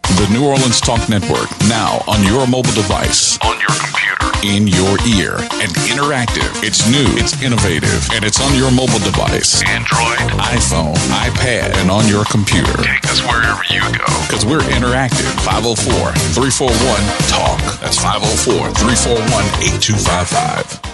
The New Orleans Talk Network, now on your mobile device, on your computer, in your ear, and interactive. It's new, it's innovative, and it's on your mobile device. Android, iPhone, iPad, and on your computer. Take us wherever you go. Because we're interactive. 504-341-TALK. That's 504-341-8255.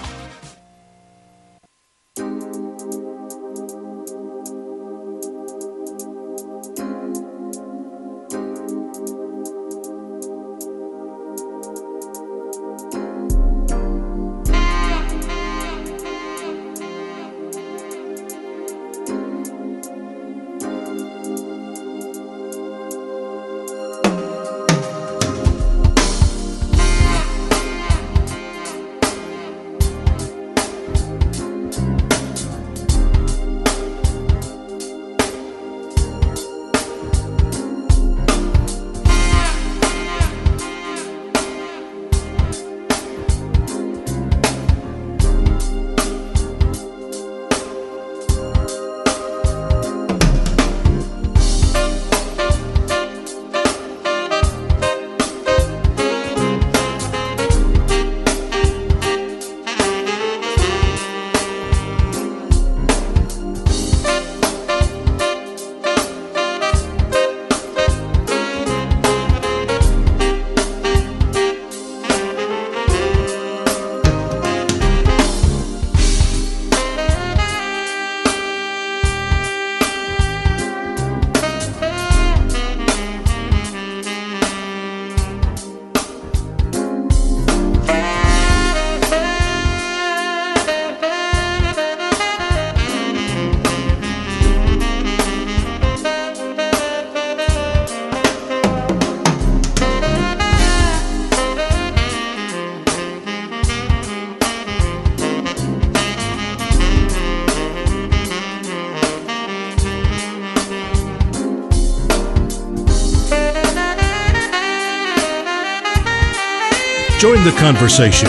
Join the conversation.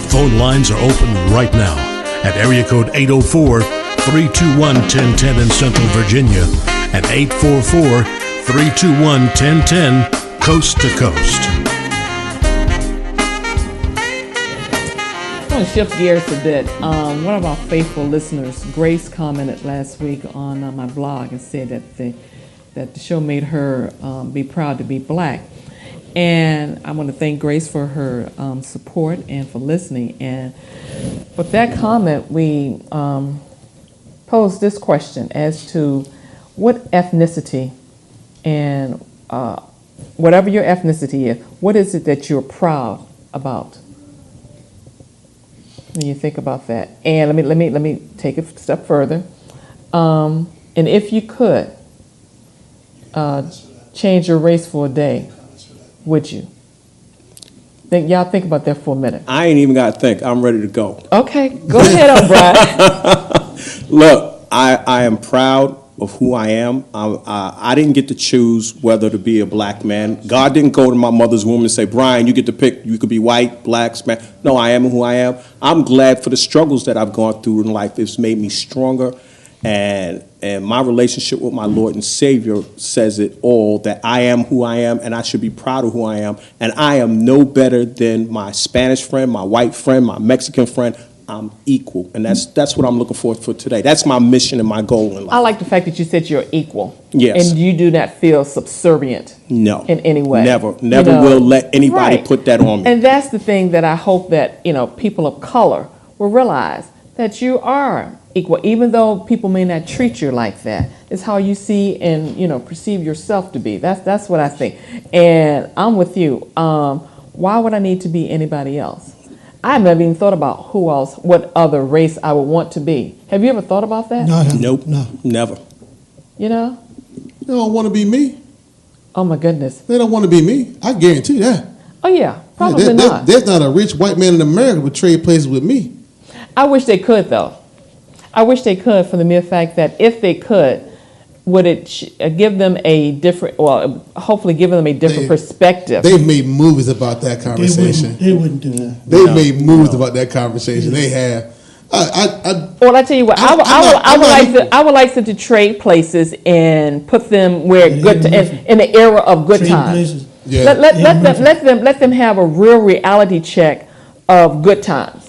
Phone lines are open right now at area code 804-321-1010 in Central Virginia and 844-321-1010 coast to coast. I want to shift gears a bit. One of our faithful listeners, Grace, commented last week on my blog and said that the show made her be proud to be black. And I want to thank Grace for her support and for listening. And with that comment, we posed this question as to what ethnicity and whatever your ethnicity is, what is it that you're proud about? When you think about that. And let me take it a step further. And if you could change your race for a day, would you? Y'all think about that for a minute. I ain't even got to think. I'm ready to go. Okay, go ahead, O'Brien. Look, I am proud of who I am. I didn't get to choose whether to be a black man. God didn't go to my mother's womb and say, Brian, you get to pick. You could be white, black, Spanish. No, I am who I am. I'm glad for the struggles that I've gone through in life. It's made me stronger. And my relationship with my Lord and Savior says it all, that I am who I am, and I should be proud of who I am. And I am no better than my Spanish friend, my white friend, my Mexican friend. I'm equal, and that's what I'm looking for today. That's my mission and my goal in life. I like the fact that you said you're equal. Yes. And you do not feel subservient. No. In any way. Never will let anybody put that on me. And that's the thing that I hope that, people of color will realize, that you are equal, even though people may not treat you like that. It's how you see and, perceive yourself to be. That's what I think. And I'm with you. Why would I need to be anybody else? I've never even thought about who else, what other race I would want to be. Have you ever thought about that? No, nope, no, never. You know? They don't want to be me. Oh my goodness. They don't want to be me. I guarantee that. Oh yeah, probably not. There's not a rich white man in America would trade places with me. I wish they could, though. I wish they could, for the mere fact that if they could, would it give them a different, well, hopefully give them a different perspective. They've made movies about that conversation. They wouldn't do that. They've made movies about that conversation. They have. Well, I tell you what, I would like them to trade places and put them where in the era of good times. Yeah. Let them have a real reality check of good times.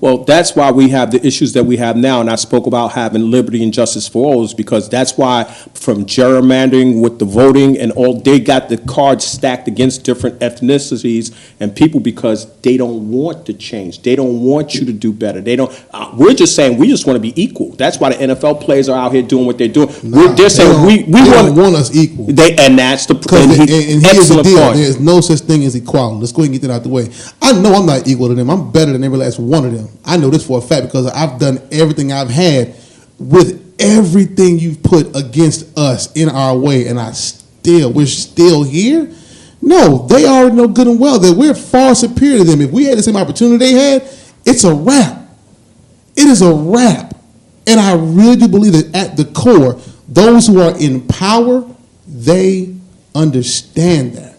Well, that's why we have the issues that we have now, and I spoke about having liberty and justice for all, is because that's why from gerrymandering with the voting and all, they got the cards stacked against different ethnicities and people because they don't want to change. They don't want you to do better. They don't. We're just saying we just want to be equal. That's why the NFL players are out here doing what they're doing. They're saying we want us equal. And that's the and here's the deal. point. There's no such thing as equality. Let's go ahead and get that out the way. I know I'm not equal to them. I'm better than every last one of them. I know this for a fact because I've done everything I've had with everything you've put against us in our way, and we're still here. No, they already know good and well that we're far superior to them. If we had the same opportunity they had, it's a wrap. It is a wrap. And I really do believe that at the core, those who are in power, they understand that.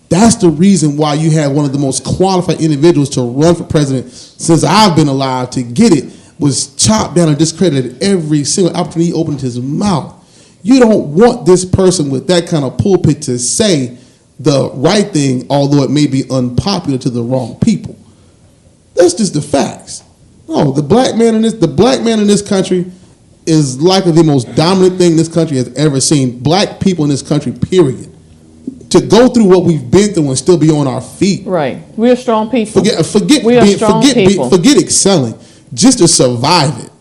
That's the reason why you have one of the most qualified individuals to run for president since I've been alive to get it, was chopped down and discredited every single opportunity he opened his mouth. You don't want this person with that kind of pulpit to say the right thing, although it may be unpopular to the wrong people. That's just the facts. No, the black man in this country is likely the most dominant thing this country has ever seen. Black people in this country, period. To go through what we've been through and still be on our feet. Right. We're strong people. Forget excelling. Just to survive it.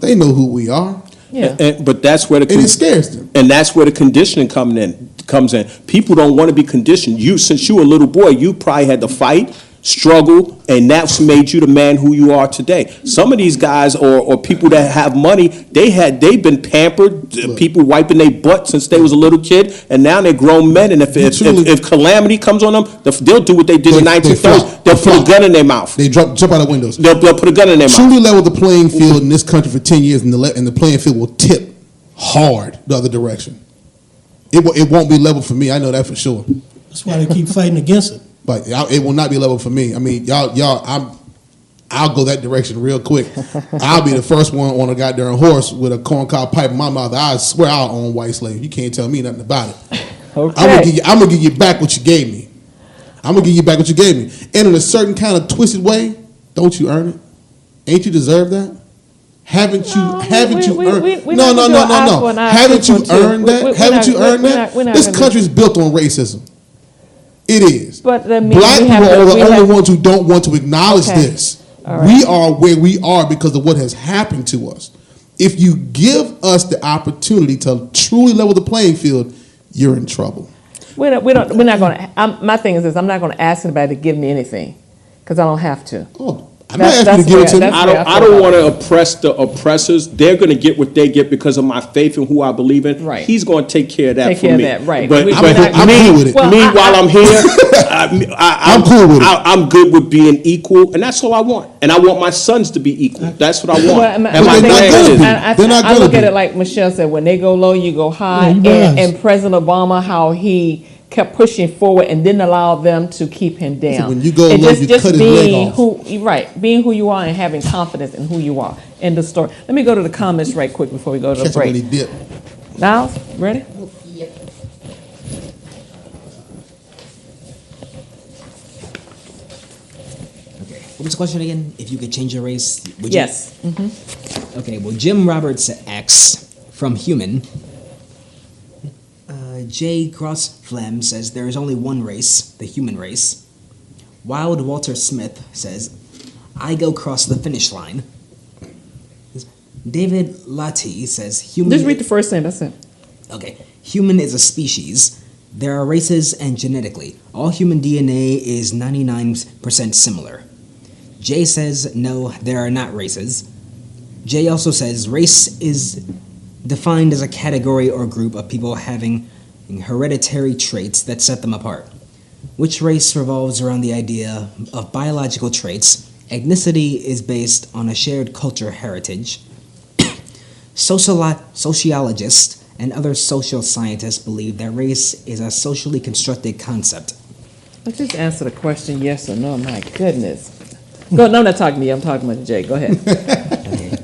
They know who we are. Yeah. But that's where it scares them. And that's where the conditioning comes in. People don't want to be conditioned. Since you were a little boy, you probably had to fight, struggle, and that's made you the man who you are today. Some of these guys or people that have money, they've been pampered, people wiping their butt since they was a little kid, and now they're grown men, and if calamity comes on them, they'll do what they did in 1930s. They'll put a gun in their mouth. They jump out of windows. They'll put a gun in their mouth. Truly level the playing field in this country for 10 years, and the playing field will tip hard the other direction. It won't be level for me. I know that for sure. That's why they keep fighting against it. But it will not be level for me. I mean, y'all, I'll go that direction real quick. I'll be the first one on a goddamn horse with a corncob pipe in my mouth. I swear I'll own white slave. You can't tell me nothing about it. Okay. I'm gonna give you back what you gave me. I'm gonna give you back what you gave me. And in a certain kind of twisted way, don't you earn it? Ain't you deserve that? Haven't you earned? No. Haven't you earned that? Haven't you earned that? This country is built on racism. It is. But black people are the only ones who don't want to acknowledge this. Right. We are where we are because of what has happened to us. If you give us the opportunity to truly level the playing field, you're in trouble. We're not going to. My thing is this: I'm not going to ask anybody to give me anything because I don't have to. Oh, I might ask you to give it to me. I don't want to oppress the oppressors. They're going to get what they get because of my faith and who I believe in. Right. He's going to take care of that for me. Right. But I'm cool with it. While I'm here, I'm cool with it. I'm good with being equal, and that's all I want. And I want my sons to be equal. That's what I want. Well, and my grandkids. I look at it like Michelle said, when they go low, you go high. And President Obama, how he kept pushing forward and didn't allow them to keep him down. So when you go low, you cut his leg off. Being who you are and having confidence in who you are. End of story. Let me go to the comments right quick before we go to the break. Niles, ready? What was the question again? If you could change your race, would you? Yes. Mm-hmm. Okay, well, Jim Roberts X from Human. J. Crossflem says there is only one race, the human race. Wild Walter Smith says, I go cross the finish line. David Lati says, human. Just read the first thing, that's it. Okay. Human is a species. There are races and genetically. All human DNA is 99% similar. Jay says, no, there are not races. Jay also says, race is defined as a category or group of people having hereditary traits that set them apart. Which race revolves around the idea of biological traits. Ethnicity is based on a shared culture heritage. Sociologists and other social scientists believe that race is a socially constructed concept. Let's just answer the question yes or no. My goodness. Go. No, I'm not talking to you. I'm talking about Jay. Go ahead. Okay.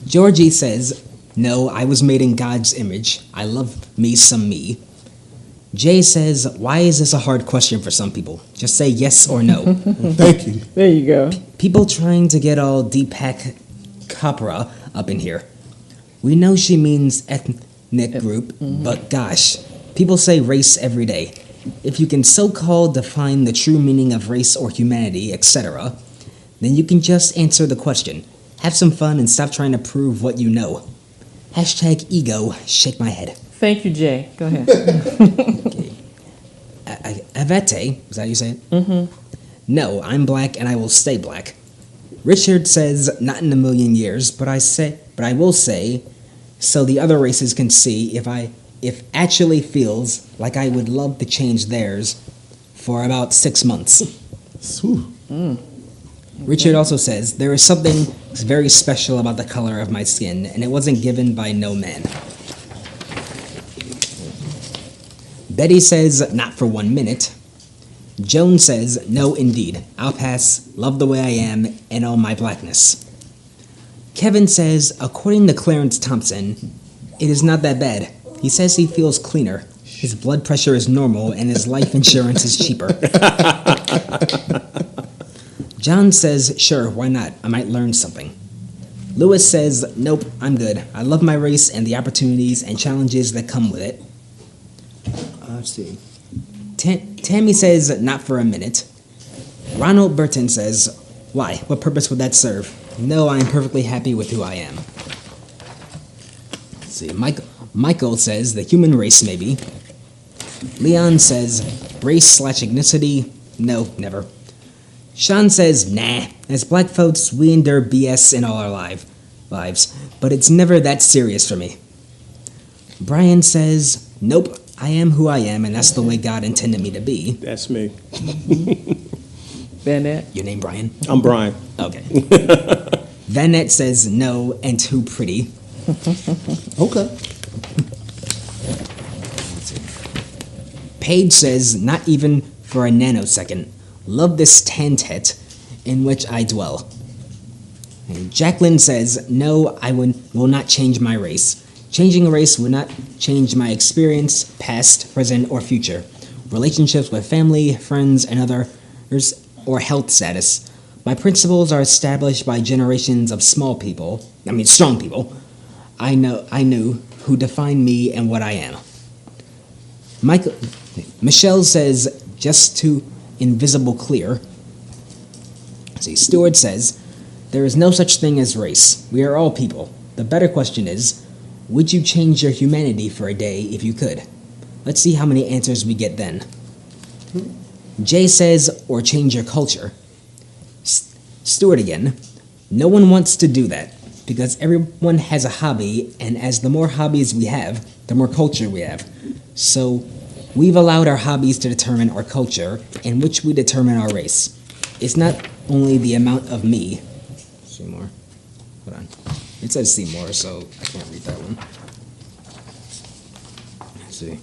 Georgie says, no, I was made in God's image. I love me some me. Jay says, why is this a hard question for some people? Just say yes or no. Thank you. There you go. People trying to get all Deepak Chopra up in here. We know she means ethnic group, but gosh, people say race every day. If you can so-called define the true meaning of race or humanity, etc., then you can just answer the question. Have some fun and stop trying to prove what you know. #ego, shake my head. Thank you, Jay. Go ahead. Okay. Avete, is that how you say it? Mm-hmm. No, I'm black and I will stay black. Richard says, not in a million years, but I will say, so the other races can see if actually feels like I would love to change theirs for about 6 months. Richard also says, there is something very special about the color of my skin, and it wasn't given by no man. Betty says, not for 1 minute. Joan says, no indeed, I'll pass, love the way I am, and all my blackness. Kevin says, according to Clarence Thompson, it is not that bad. He says he feels cleaner. His blood pressure is normal, and his life insurance is cheaper. John says, sure, why not? I might learn something. Lewis says, nope, I'm good. I love my race and the opportunities and challenges that come with it. Let's see. Tammy says, not for a minute. Ronald Burton says, why? What purpose would that serve? No, I am perfectly happy with who I am. Let's see. Michael says, the human race, maybe. Leon says, race/ethnicity? No, never. Sean says, nah. As black folks, we endure BS in all our lives, but it's never that serious for me. Brian says, nope, I am who I am, and that's the way God intended me to be. That's me. Vanette? Your name, Brian? I'm Brian. Okay. Vanette says, no, and too pretty. Okay. Paige says, not even for a nanosecond. Love this tantet in which I dwell. And Jacqueline says, no, I will not change my race. Changing a race will not change my experience, past, present, or future. Relationships with family, friends, and others, or health status. My principles are established by generations of strong people I knew who define me and what I am. Michelle says, just too invisible clear. See, Stewart says, there is no such thing as race. We are all people. The better question is, would you change your humanity for a day if you could? Let's see how many answers we get then. Jay says, or change your culture. Stuart again. No one wants to do that because everyone has a hobby, and as the more hobbies we have, the more culture we have. So we've allowed our hobbies to determine our culture, in which we determine our race. It's not only the amount of me. Seymour. Hold on. It says Seymour, so I can't read that one. Let's see.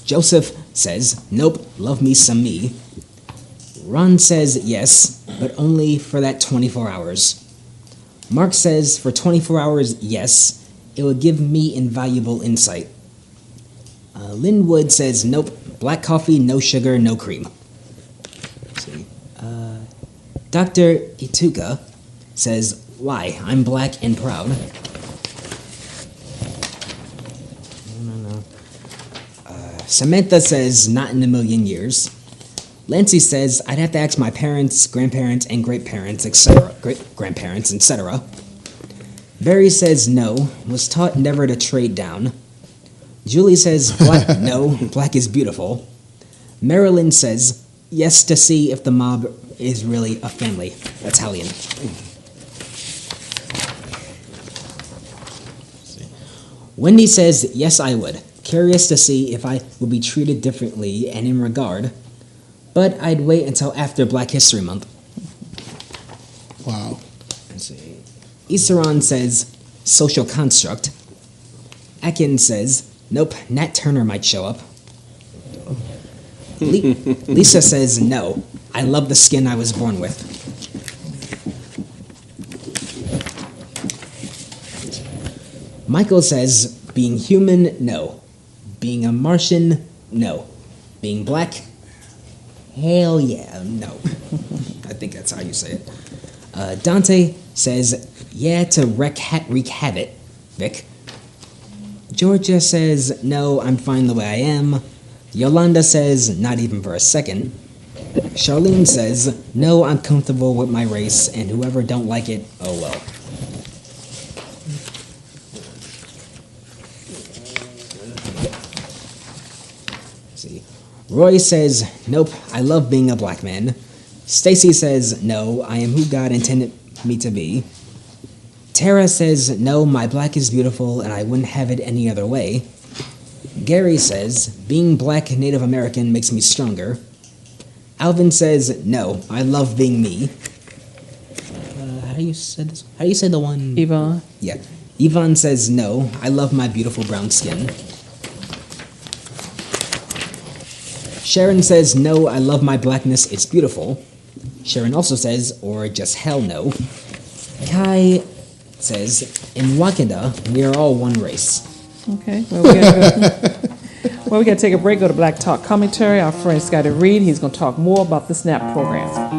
Joseph says, nope, love me some me. Ron says yes, but only for that 24 hours. Mark says for 24 hours, yes, it would give me invaluable insight. Linwood says, nope, black coffee, no sugar, no cream. Let's see. Dr. Ituka says, why? I'm black and proud. No. Samantha says, not in a million years. Lancy says, I'd have to ask my parents, grandparents, and great-parents, etc. Great-grandparents, etc. Barry says, no, was taught never to trade down. Julie says, black, no, black is beautiful. Marilyn says, yes, to see if the mob is really a family. Italian. Wendy says, yes, I would. Curious to see if I would be treated differently and in regard. But I'd wait until after Black History Month. Wow. Let's see. Isaron says, social construct. Akin says, nope, Nat Turner might show up. Lisa says, no, I love the skin I was born with. Michael says, being human, no. Being a Martian, no. Being black, hell yeah, no. I think that's how you say it. Dante says, yeah, to wreak havoc, Vic. Georgia says, no, I'm fine the way I am. Yolanda says, not even for a second. Charlene says, no, I'm comfortable with my race, and whoever don't like it, oh well. See. Roy says, nope, I love being a black man. Stacy says, no, I am who God intended me to be. Tara says, no, my black is beautiful and I wouldn't have it any other way. Gary says, being black Native American makes me stronger. Alvin says, no, I love being me. How do you say this? How do you say the one? Yvonne? Yeah. Yvonne says, no, I love my beautiful brown skin. Sharon says, no, I love my blackness, it's beautiful. Sharon also says, or just hell no. Kai says, in Wakanda, we are all one race. Okay, well, we got to take a break, go to Black Talk Commentary. Our friend Scotty Reed, he's going to talk more about the SNAP program.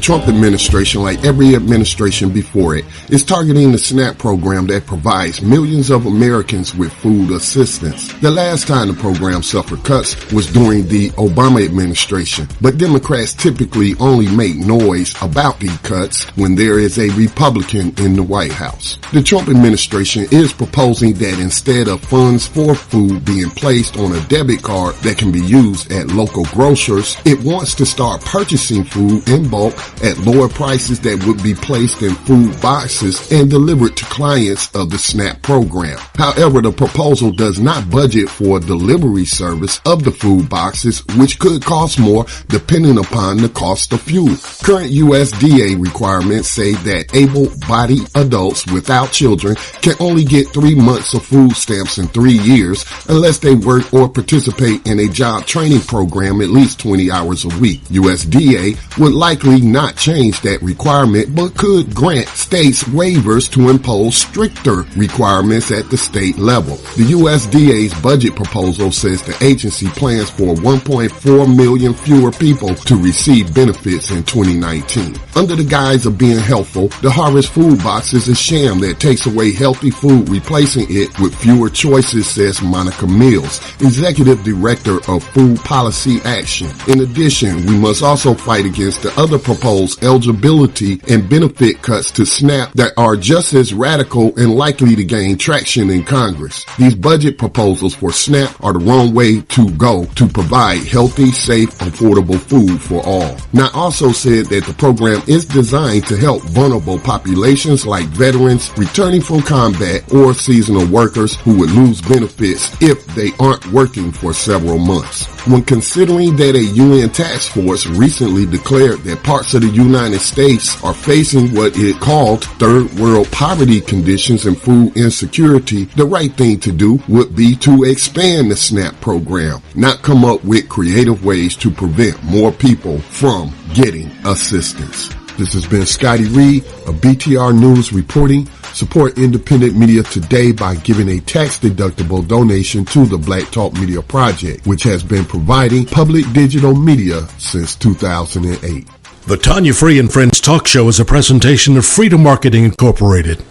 Trump administration, like every administration before it, is targeting the SNAP program that provides millions of Americans with food assistance. The last time the program suffered cuts was during the Obama administration, but Democrats typically only make noise about these cuts when there is a Republican in the White House. The Trump administration is proposing that instead of funds for food being placed on a debit card that can be used at local grocers, it wants to start purchasing food in bulk at lower prices that would be placed in food boxes and delivered to clients of the SNAP program. However, the proposal does not budget for a delivery service of the food boxes, which could cost more depending upon the cost of fuel. Current USDA requirements say that able-bodied adults without children can only get 3 months of food stamps in 3 years unless they work or participate in a job training program at least 20 hours a week. USDA would likely not change that requirement, but could grant states waivers to impose stricter requirements at the state level. The USDA's budget proposal says the agency plans for 1.4 million fewer people to receive benefits in 2019. Under the guise of being helpful, the Harvest Food Box is a sham that takes away healthy food, replacing it with fewer choices, says Monica Mills, Executive Director of Food Policy Action. In addition, we must also fight against the other proposed eligibility and benefit cuts to SNAP that are just as radical and likely to gain traction in Congress. These budget proposals for SNAP are the wrong way to go to provide healthy, safe, affordable food for all. Now, also said that the program is designed to help vulnerable populations like veterans returning from combat or seasonal workers who would lose benefits if they aren't working for several months. When considering that a UN task force recently declared that parts of the United States are facing what it called third world poverty conditions and food insecurity, the right thing to do would be to expand the SNAP program, not come up with creative ways to prevent more people from getting assistance. This has been Scotty Reed of BTR News reporting. Support independent media today by giving a tax-deductible donation to the Black Talk Media Project, which has been providing public digital media since 2008. The Tanya Free and Friends Talk Show is a presentation of Freedom Marketing Incorporated.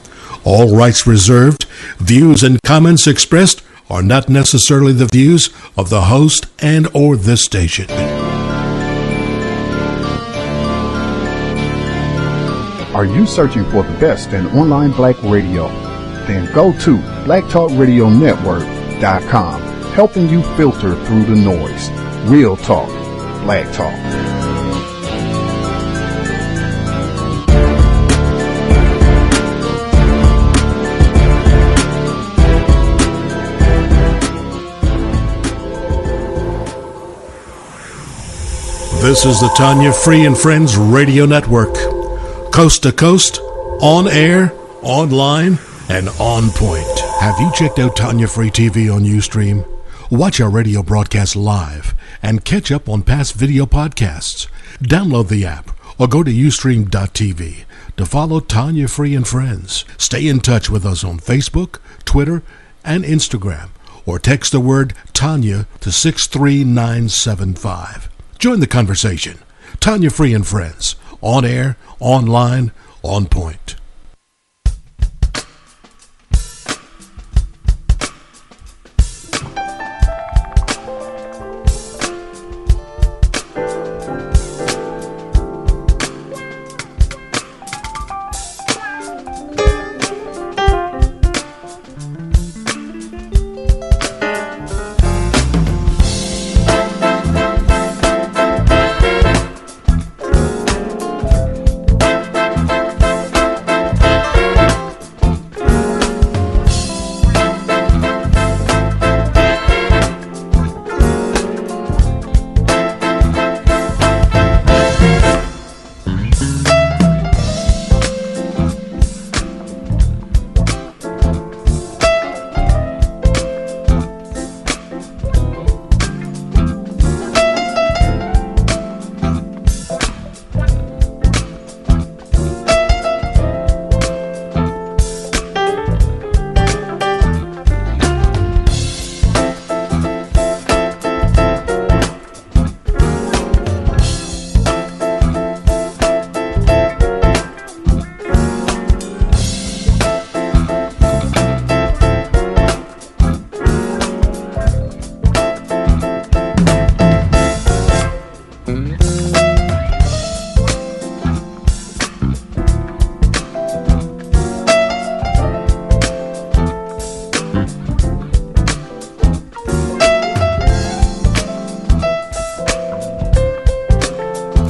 All rights reserved. Views and comments expressed are not necessarily the views of the host and or this station. Are you searching for the best in online black radio? Then go to blacktalkradionetwork.com, helping you filter through the noise. Real talk, black talk. This is the Tanya Free and Friends Radio Network. Coast to coast, on air, online, and on point. Have you checked out Tanya Free TV on Ustream? Watch our radio broadcast live and catch up on past video podcasts. Download the app or go to ustream.tv to follow Tanya Free and Friends. Stay in touch with us on Facebook, Twitter, and Instagram, or text the word Tanya to 63975. Join the conversation. Tanya Free and Friends. On air, online, on point.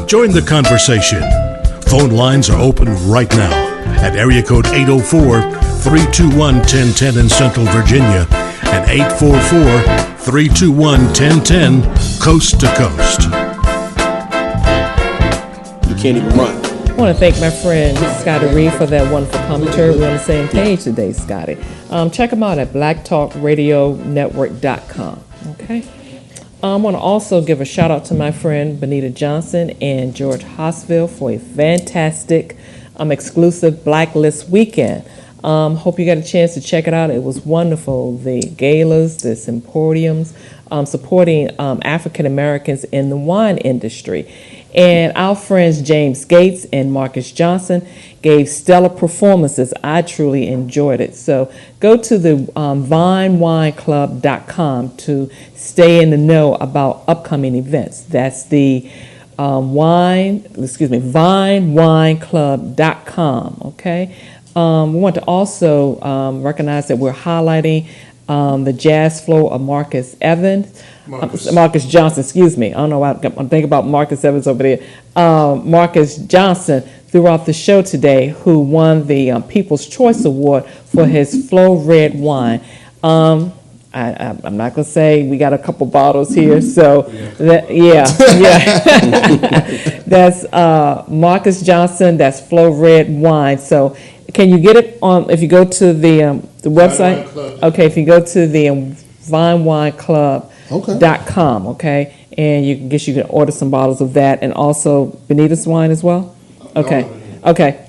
Join the conversation. Phone lines are open right now at area code 804-321-1010 in Central Virginia and 844-321-1010 coast to coast. You can't even run. I want to thank my friend Scotty Reed for that wonderful commentary. We're on the same page today, Scotty. Check them out at blacktalkradionetwork.com. Okay. I want to also give a shout out to my friend Benita Johnson and George Hosville for a fantastic exclusive Blacklist weekend. Hope you got a chance to check it out. It was wonderful. The galas, the symposiums, supporting African Americans in the wine industry. And our friends James Gates and Marcus Johnson gave stellar performances. I truly enjoyed it. So go to the vinewineclub.com to stay in the know about upcoming events. That's the vinewineclub.com. Okay. We want to also recognize that we're highlighting the jazz flow of Marcus Johnson, excuse me. I don't know why I'm thinking about Marcus Evans over there. Marcus Johnson throughout the show today, who won the People's Choice Award for his Flow Red wine. I'm not going to say we got a couple bottles here, so that's Marcus Johnson, that's Flow Red wine. So can you get it on, if you go to the website? Okay, if you go to the vinewineclub.com, okay, and you can order some bottles of that, and also Benita's wine as well? Okay,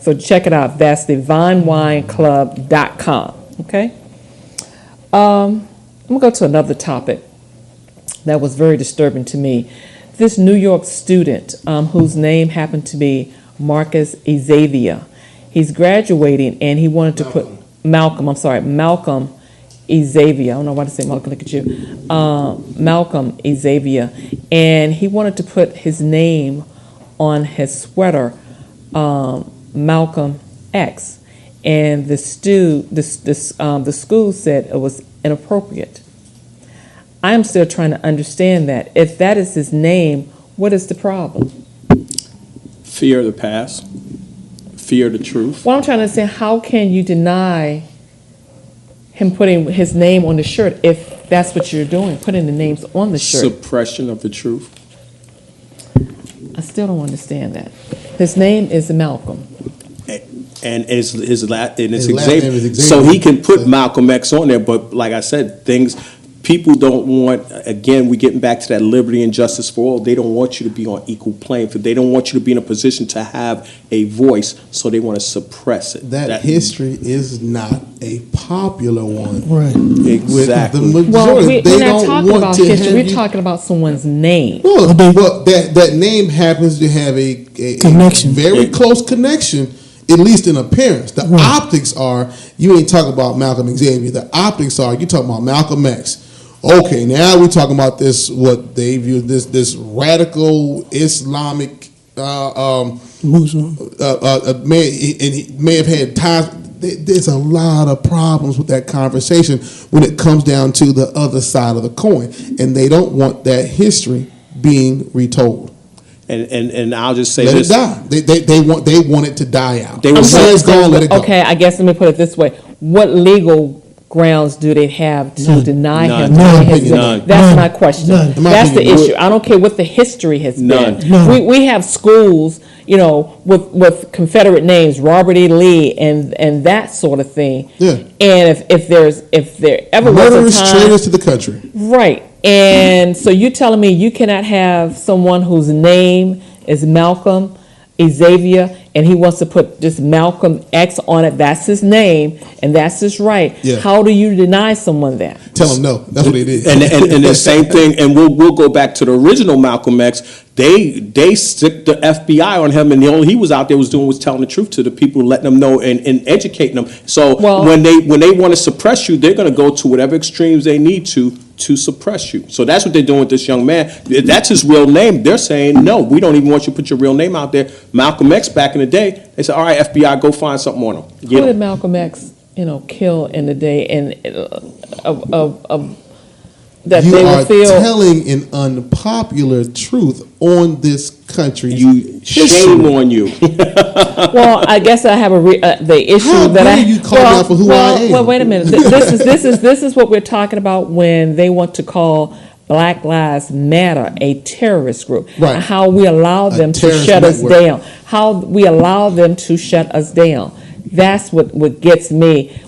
so check it out. That's the vinewineclub.com, okay? I'm going to go to another topic that was very disturbing to me. This New York student whose name happened to be Marcus Xavier. He's graduating, and he wanted to put Malcolm Xavier. I don't know why to say Malcolm, look at you. Malcolm Xavier. And he wanted to put his name on his sweater, Malcolm X. And the school said it was inappropriate. I'm still trying to understand that. If that is his name, what is the problem? Fear of the past. Fear of the truth. Well, I'm trying to understand, how can you deny him putting his name on the shirt if that's what you're doing, putting the names on the shirt? Suppression of the truth. I still don't understand that. His name is Malcolm. And his last name is Xavier. So he can put Malcolm X on there, but like I said, people don't want, again, we're getting back to that liberty and justice for all. They don't want you to be on equal playing field. They don't want you to be in a position to have a voice, so they want to suppress it. That history is not a popular one. Right. Exactly. With the majority, we're not talking about history. We're talking about someone's name. Well, that name happens to have a connection, very close connection, at least in appearance. The optics are, you ain't talking about Malcolm Xavier. The optics are, you talking about Malcolm X. Okay, now we're talking about this, what they view this radical Islamic Muslim man, and he may have had ties. There's a lot of problems with that conversation when it comes down to the other side of the coin, and they don't want that history being retold. And I'll just say let this: it die. They want it to die out. They were gone. Let it go. Okay, I guess let me put it this way: what legal grounds do they have to deny him? None. That's my question. That's the issue. I don't care what the history has been. We have schools, with Confederate names, Robert E. Lee, and that sort of thing. Yeah. And if there ever was a time, traitors to the country, right? And so you're telling me you cannot have someone whose name is Malcolm Xavier, and he wants to put just Malcolm X on it. That's his name, and that's his right. Yeah. How do you deny someone that? Tell him no. That's what it is. And the same thing. And we'll go back to the original Malcolm X. They stick the FBI on him, and all he was out there was telling the truth to the people, letting them know and educating them. So when they want to suppress you, they're going to go to whatever extremes they need to suppress you. So that's what they're doing with this young man. If that's his real name, they're saying, no, we don't even want you to put your real name out there. Malcolm X, back in the day, they said, all right, FBI, go find something on him. Who did Malcolm X, kill in the day? And that you they are will feel telling an unpopular truth on this country's Shame on you. Well, I guess I have the issue How that dare you call me out for who I am? Well, wait a minute. This is what we're talking about when they want to call Black Lives Matter a terrorist group. Right. And how we allow them to shut us down. How we allow them to shut us down. That's what gets me.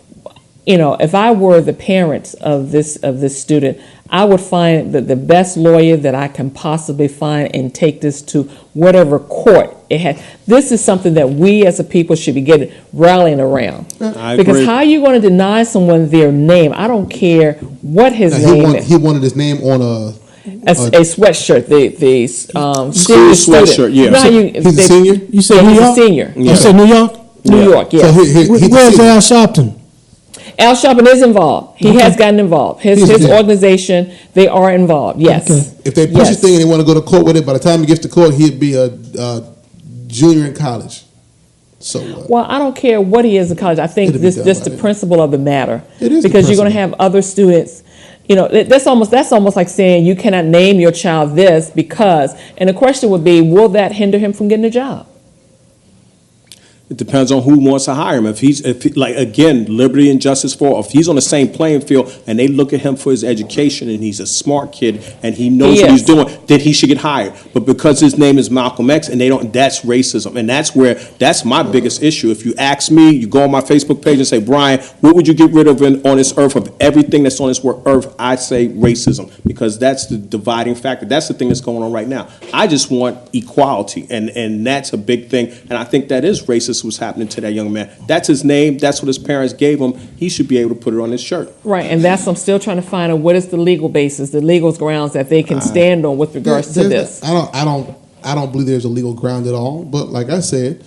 You know, if I were the parents of this student, I would find the best lawyer that I can possibly find and take this to whatever court it has. This is something that we as a people should be rallying around. I because agree. how are you going to deny someone their name? I don't care what his name is. He wanted his name on a sweatshirt. The School senior sweatshirt, student. yeah. You know how He's a senior? You said New he's York? a senior. You said New York? New York, yes. So Where's Al Sharpton? Al Sharpton is involved. He has gotten involved. His organization, they are involved. Yes. Okay. If they push a thing and they want to go to court with it, by the time he gets to court, he'd be a junior in college. So what? Well, I don't care what he is in college. I think this the principle of the matter. It is because you're going to have other students. You know, that's almost like saying you cannot name your child this because. And the question would be, will that hinder him from getting a job? It depends on who wants to hire him. Again, liberty and justice for all. If he's on the same playing field and they look at him for his education and he's a smart kid and he knows what he's doing, then he should get hired. But because his name is Malcolm X and they don't, that's racism. And that's my biggest issue. If you ask me, you go on my Facebook page and say, Brian, what would you get rid of on this earth of everything that's on this earth? I say racism because that's the dividing factor. That's the thing that's going on right now. I just want equality and that's a big thing. And I think that is racist. Was happening to that young man. That's his name. That's what his parents gave him. He should be able to put it on his shirt. Right, and I'm still trying to find out what is the legal basis, the legal grounds that they can stand on with regards to this. I don't believe there's a legal ground at all. But like I said,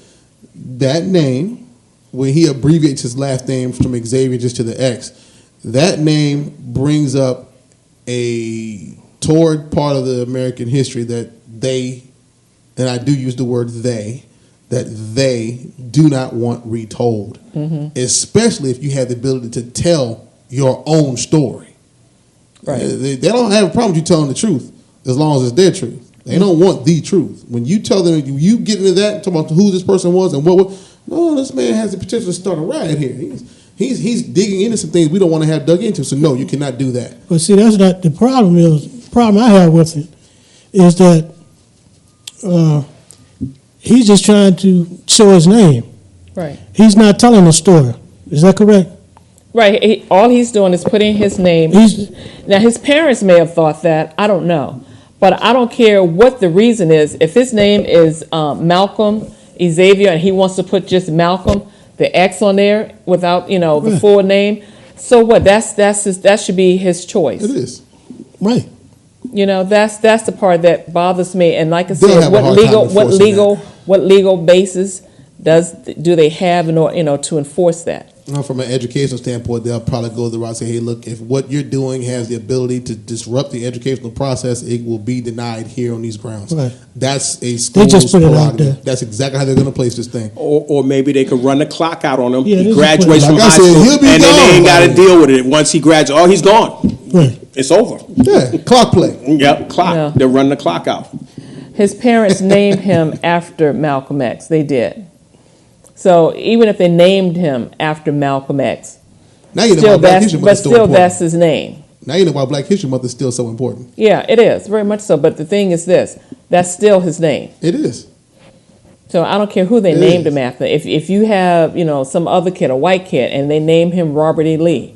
that name, when he abbreviates his last name from Xavier just to the X, that name brings up a toward part of the American history that they, and I do use the word they, that they do not want retold, especially if you have the ability to tell your own story. Right. They don't have a problem with you telling the truth as long as it's their truth. They don't want the truth. When you tell them, you get into that, talk about who this person was and what. No, this man has the potential to start a riot here. He's digging into some things we don't want to have dug into. So no, you cannot do that. But see, that's not the problem. The problem I have with it is that. He's just trying to show his name. Right. He's not telling a story. Is that correct? Right. All he's doing is putting his name. Now, his parents may have thought that. I don't know. But I don't care what the reason is. If his name is Malcolm Xavier and he wants to put just Malcolm, the X on there without, the full name, so what? That should be his choice. It is. Right. That's the part that bothers me. And like I said, what legal basis do they have in order, to enforce that? From an educational standpoint, they'll probably go the route and say, hey, look, if what you're doing has the ability to disrupt the educational process, it will be denied here on these grounds. Right. That's a school's prerogative. That's exactly how they're going to place this thing. Or maybe they could run the clock out on him. Yeah, he graduates from high school, and then they ain't got to deal with it. Once he graduates, he's gone. Right. It's over. Yeah, clock play. Yep, clock. Yeah. They're running the clock out. His parents named him after Malcolm X. They did. So even if they named him after Malcolm X, now you know why Black History Month is so important. That's his name. Now you know why Black History Month is still so important. Yeah, it is, very much so. But the thing is this, that's still his name. It is. So I don't care who they named him after. If you have, some other kid, a white kid, and they name him Robert E. Lee,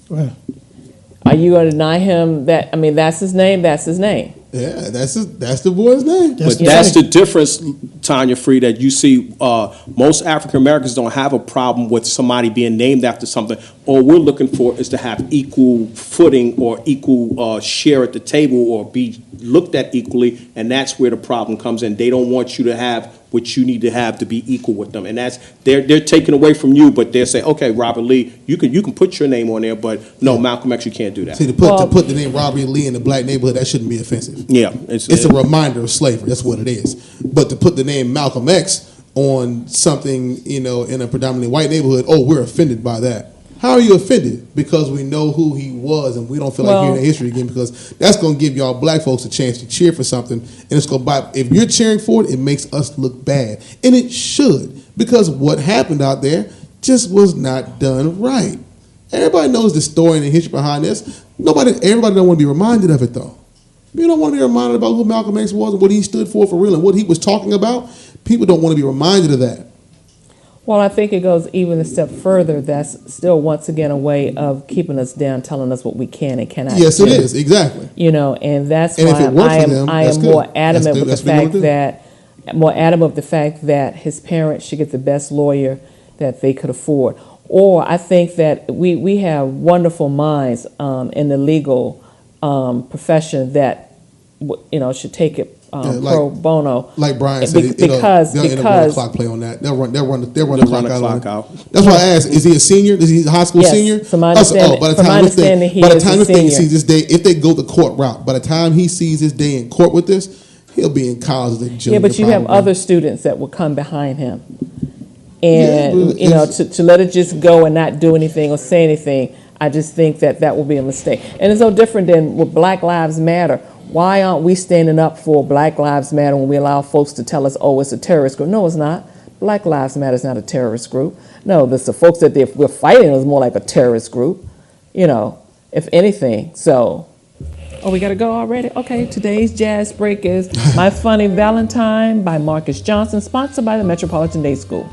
right. Are you going to deny him that? I mean, that's his name. That's his name. Yeah, that's the boy's name. But that's the difference, Tanya Free, that you see most African Americans don't have a problem with somebody being named after something. All we're looking for is to have equal footing or equal share at the table or be looked at equally, and that's where the problem comes in. They don't want you to have what you need to have to be equal with them, and that's they're taking away from you. But they're saying, okay, Robert Lee, you can put your name on there, but no, Malcolm X, you can't do that. See, to put the name Robert Lee in the black neighborhood, that shouldn't be offensive. Yeah, it's a reminder of slavery. That's what it is. But to put the name Malcolm X on something, in a predominantly white neighborhood, we're offended by that. How are you offended? Because we know who he was and we don't feel like hearing the history again, because that's going to give y'all black folks a chance to cheer for something, and it's going to buy. If you're cheering for it, it makes us look bad. And it should, because what happened out there just was not done right. Everybody knows the story and the history behind this. Everybody don't want to be reminded of it, though. You don't want to be reminded about who Malcolm X was and what he stood for real and what he was talking about. People don't want to be reminded of that. Well, I think it goes even a step further. That's still, once again, a way of keeping us down, telling us what we can and cannot do. Yes, it is, exactly. You know, and that's why I am more adamant with the fact that his parents should get the best lawyer that they could afford. Or I think that we have wonderful minds in the legal profession that should take it pro bono. Like Brian said, because they'll run the clock play on that. They'll run the clock out. That's why I asked: is he a senior? Is he a high school senior? From my understanding, by the time he sees this day, if they go the court route, by the time he sees his day in court with this, he'll be in college as a junior. Yeah, but you have other students that will come behind him, and to let it just go and not do anything or say anything. I just think that will be a mistake. And it's no different than with Black Lives Matter. Why aren't we standing up for Black Lives Matter when we allow folks to tell us, oh, it's a terrorist group? No, it's not. Black Lives Matter is not a terrorist group. No, the folks that we're fighting is more like a terrorist group, if anything. So, we got to go already? Okay, today's jazz break is My Funny Valentine by Marcus Johnson, sponsored by the Metropolitan Day School.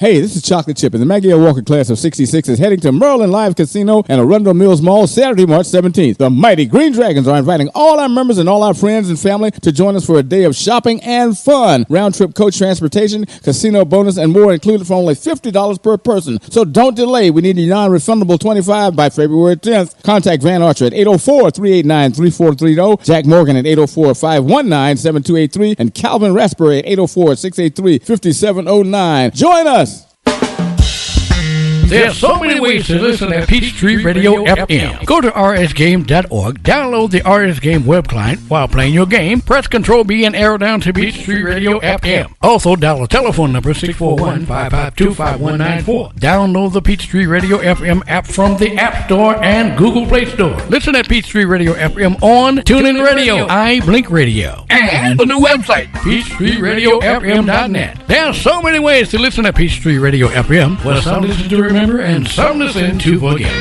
Hey, this is Chocolate Chip, and the Maggie L. Walker class of 66 is heading to Merlin Live Casino and Arundel Mills Mall Saturday, March 17th. The mighty Green Dragons are inviting all our members and all our friends and family to join us for a day of shopping and fun. Round-trip coach transportation, casino bonus, and more included for only $50 per person. So don't delay. We need a non-refundable $25 by February 10th. Contact Van Archer at 804-389-3430, Jack Morgan at 804-519-7283, and Calvin Raspberry at 804-683-5709. Join us! There's so many ways to listen to Peachtree Radio FM. Go to rsgame.org, download the RS Game web client while playing your game, press Control-B and arrow down to Peachtree Radio FM. Also, dial the telephone number 641-552-5194. Download the Peachtree Radio FM app from the App Store and Google Play Store. Listen at Peachtree Radio FM on TuneIn Radio, iBlink Radio, and the new website, PeachtreeRadioFM.net. There's so many ways to listen to Peachtree Radio FM. Well, some listen to remember and some listen to forget.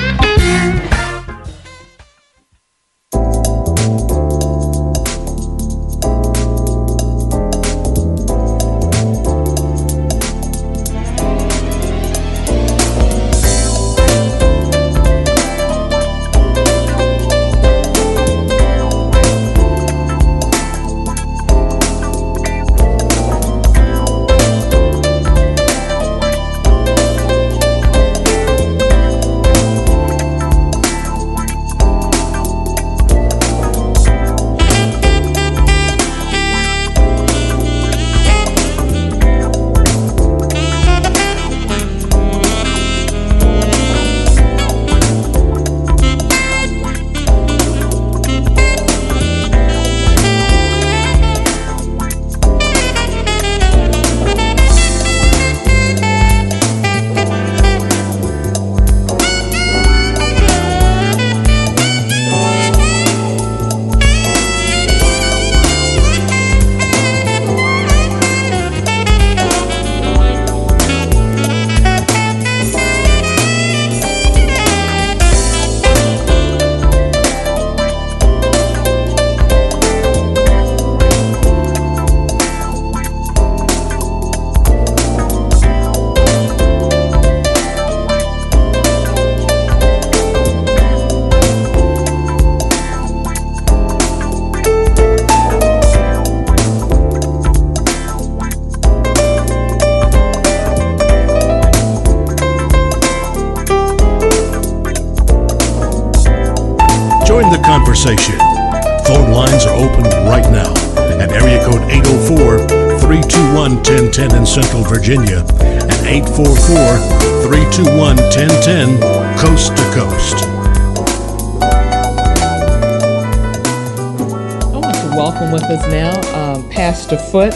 Conversation. Phone lines are open right now at area code 804-321-1010 in Central Virginia and 844-321-1010 coast to coast. I want to welcome with us now Pastor Foote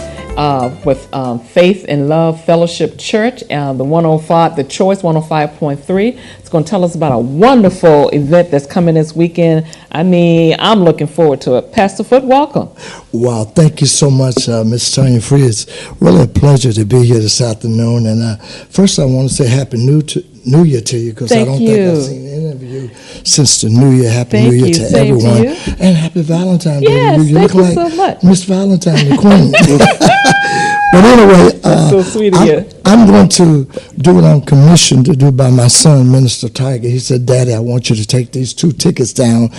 with Faith and Love Fellowship Church, the 105, the Choice 105.3. It's going to tell us about a wonderful event that's coming this weekend. I mean, I'm looking forward to it. Pastor Foote, welcome. Wow, thank you so much, Ms. Tanya Free. It's really a pleasure to be here this afternoon. And first, I want to say Happy New Year to you, because I don't think I've seen any of you since the New Year. Happy New Year to everyone. And Happy Valentine's Day. Yes, you thank look you like so much. Miss Valentine, the Queen. But anyway, that's so sweet of you. I'm going to do what I'm commissioned to do by my son, Minister Tiger. He said, Daddy, I want you to take these 2 tickets down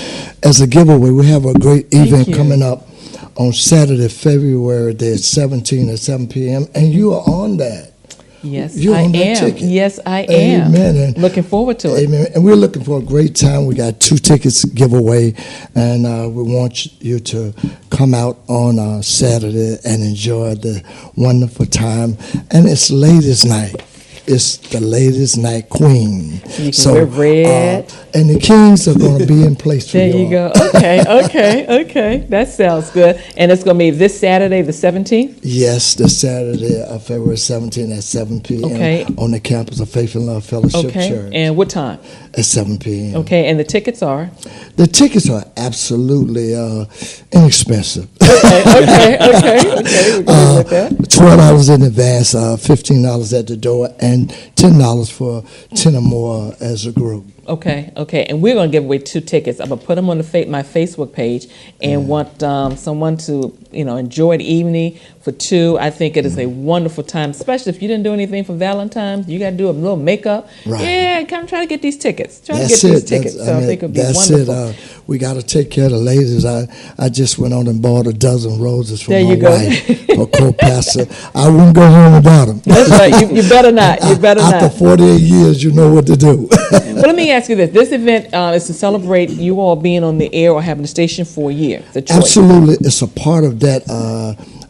as a giveaway. We have a great event coming up on Saturday, February the 17th at 7 p.m., and you are on that. Yes, You're I on that am. ticket. Yes, I am. Amen. And looking forward to it. Amen. And we're looking for a great time. We got 2 tickets giveaway, and we want you to come out on Saturday and enjoy the wonderful time. And it's ladies' night. It's the ladies' night queen. You can wear red. And the kings are going to be in place for you. There you go. Okay. That sounds good. And it's going to be this Saturday, the 17th? Yes, this Saturday, February 17th at 7 p.m. On the campus of Faith and Love Fellowship Church. And what time? At 7 p.m. Okay, and the tickets are? The tickets are absolutely inexpensive. Okay. We're good with that. $12 in advance, $15 at the door, and $10 for 10 or more as a group. Okay, and we're going to give away 2 tickets. I'm going to put them on my Facebook page and want someone to, enjoy the evening for 2. I think it is a wonderful time, especially if you didn't do anything for Valentine's. You got to do a little makeup. Right. Yeah, come try to get these tickets. So I think it'll be wonderful. It. We got to take care of the ladies. I just went on and bought a dozen roses for there my you go. wife, her co-pastor. I wouldn't go home without them. That's right. You better not. You better not. After 48 years, you know what to do. But let me ask you this. This event is to celebrate you all being on the air or having the station for a year. It's a choice. Absolutely. It's a part of that.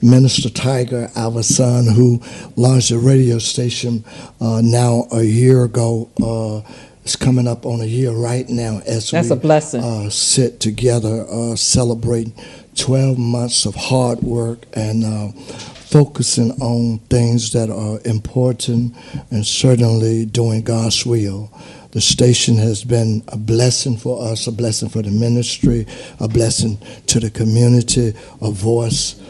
Minister Tiger, our son, who launched a radio station now a year ago. It's coming up on a year right now as That's we a blessing. Sit together, celebrating 12 months of hard work and focusing on things that are important and certainly doing God's will. The station has been a blessing for us, a blessing for the ministry, a blessing to the community, a voice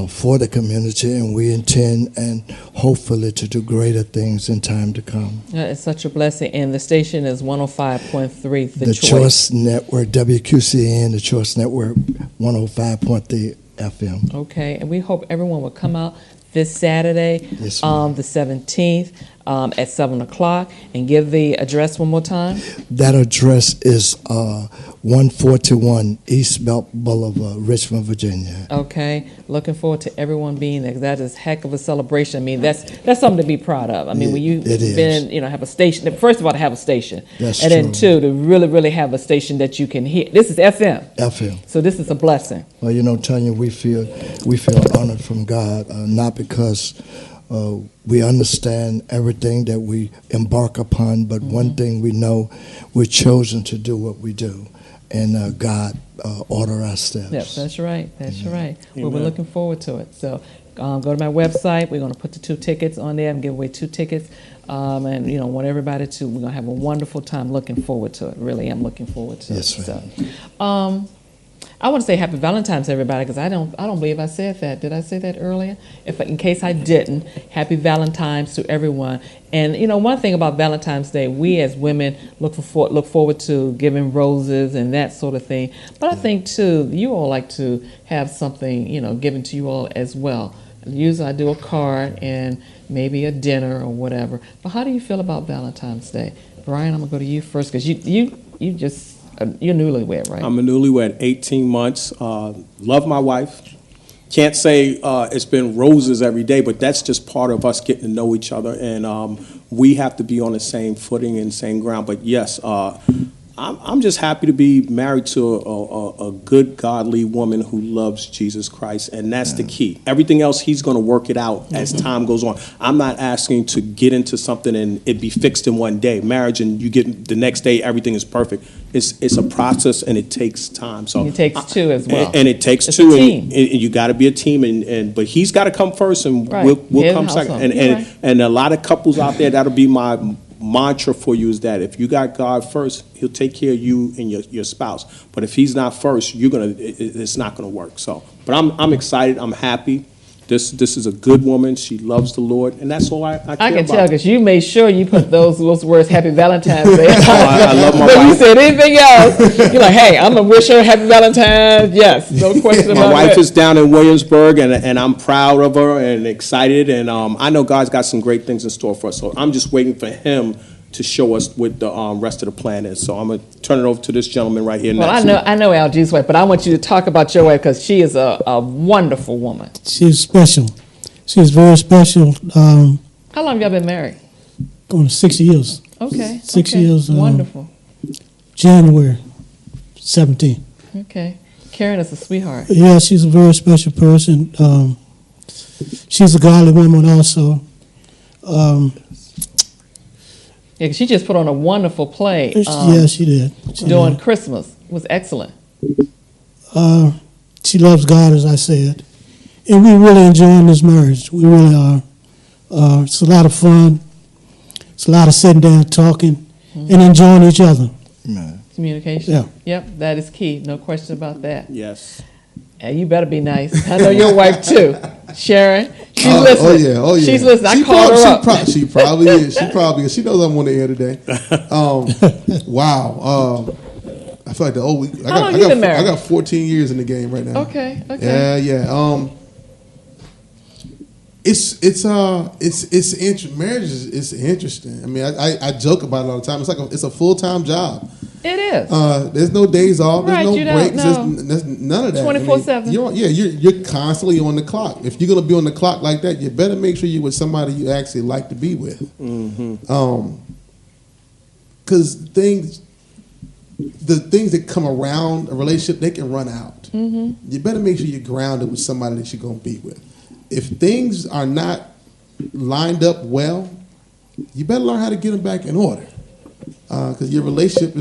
for the community, and we intend and hopefully to do greater things in time to come. It's such a blessing, and the station is 105.3, The Choice Network, WQCN, the Choice Network, 105.3 FM. Okay, and we hope everyone will come out this Saturday, the 17th, at 7 o'clock, and give the address one more time. That address is 141 East Belt Boulevard, Richmond, Virginia. Okay, looking forward to everyone being there. That is heck of a celebration. I mean, that's something to be proud of. I mean, when you've been, have a station. First of all, to have a station, that's and then 2, to really, really have a station that you can hear. This is FM. FM. So this is a blessing. Well, Tanya, we feel honored from God, not because we understand everything that we embark upon, but one thing we know, we're chosen to do what we do, and God order our steps. Yes, that's right. That's right. Well, we're looking forward to it. So go to my website. We're going to put the 2 tickets on there and give away 2 tickets. And want everybody to. We're going to have a wonderful time. Looking forward to it. Really, I'm looking forward to it. Yes, ma'am. So, I want to say Happy Valentine's, everybody, because I don't believe I said that. Did I say that earlier? In case I didn't, Happy Valentine's to everyone. And one thing about Valentine's Day, we as women look forward to giving roses and that sort of thing. But I think too, you all like to have something given to you all as well. Usually I do a card and maybe a dinner or whatever. But how do you feel about Valentine's Day, Brian? I'm gonna go to you first because you're newlywed, right? I'm a newlywed, 18 months. Love my wife. Can't say it's been roses every day, but that's just part of us getting to know each other. And we have to be on the same footing and same ground. But yes, I'm just happy to be married to a good, godly woman who loves Jesus Christ, and that's the key. Everything else, he's going to work it out as time goes on. I'm not asking to get into something and it be fixed in one day. Marriage, and you get the next day, everything is perfect. It's a process, and it takes time. So it takes 2 as well. And it takes it's 2, and you got to be a team. But he's got to come first, and we'll come second. And a lot of couples out there, that'll be my mantra for you, is that if you got God first, he'll take care of you and your spouse. But if he's not first, it's not gonna work. So, but I'm excited. I'm happy. This is a good woman. She loves the Lord, and that's all I care I can about. tell because you made sure you put those words, Happy Valentine's Day. I love my wife. When you said anything else, you're like, hey, I'm going to wish her Happy Valentine's. Yes, no question about that. My wife is down in Williamsburg, and I'm proud of her and excited. And I know God's got some great things in store for us. So I'm just waiting for him to show us what the rest of the plan is. So I'm going to turn it over to this gentleman right here next. Well, I know LG's wife, but I want you to talk about your wife because she is a wonderful woman. She's special. She's very special. How long have y'all been married? Going to 6 years. Okay. 6 years. Wonderful. January 17. Okay. Karen is a sweetheart. Yeah, she's a very special person. She's a godly woman also. Yeah, she just put on a wonderful play. Yeah, she did. During Christmas. It was excellent. She loves God, as I said. And we're really enjoying this marriage. We really are. It's a lot of fun. It's a lot of sitting down, talking, and enjoying each other. Communication. Yeah. Yep, that is key. No question about that. Yes. And you better be nice. I know your wife, too. Sharon, She's listening. Oh yeah. She's listening. I called her up. She probably is. She knows I'm on the air today. Wow. I feel like the old. How long you been married? I got 14 years in the game right now. Okay. Yeah. Marriage is interesting. I mean, I joke about it all the time. It's a full-time job. It is. There's no days off. There's no breaks. No. There's none of that. 24/7. You're constantly on the clock. If you're gonna be on the clock like that, you better make sure you're with somebody you actually like to be with. Because the things that come around a relationship, they can run out. You better make sure you're grounded with somebody that you're gonna be with. If things are not lined up well, you better learn how to get them back in order. Because your relationship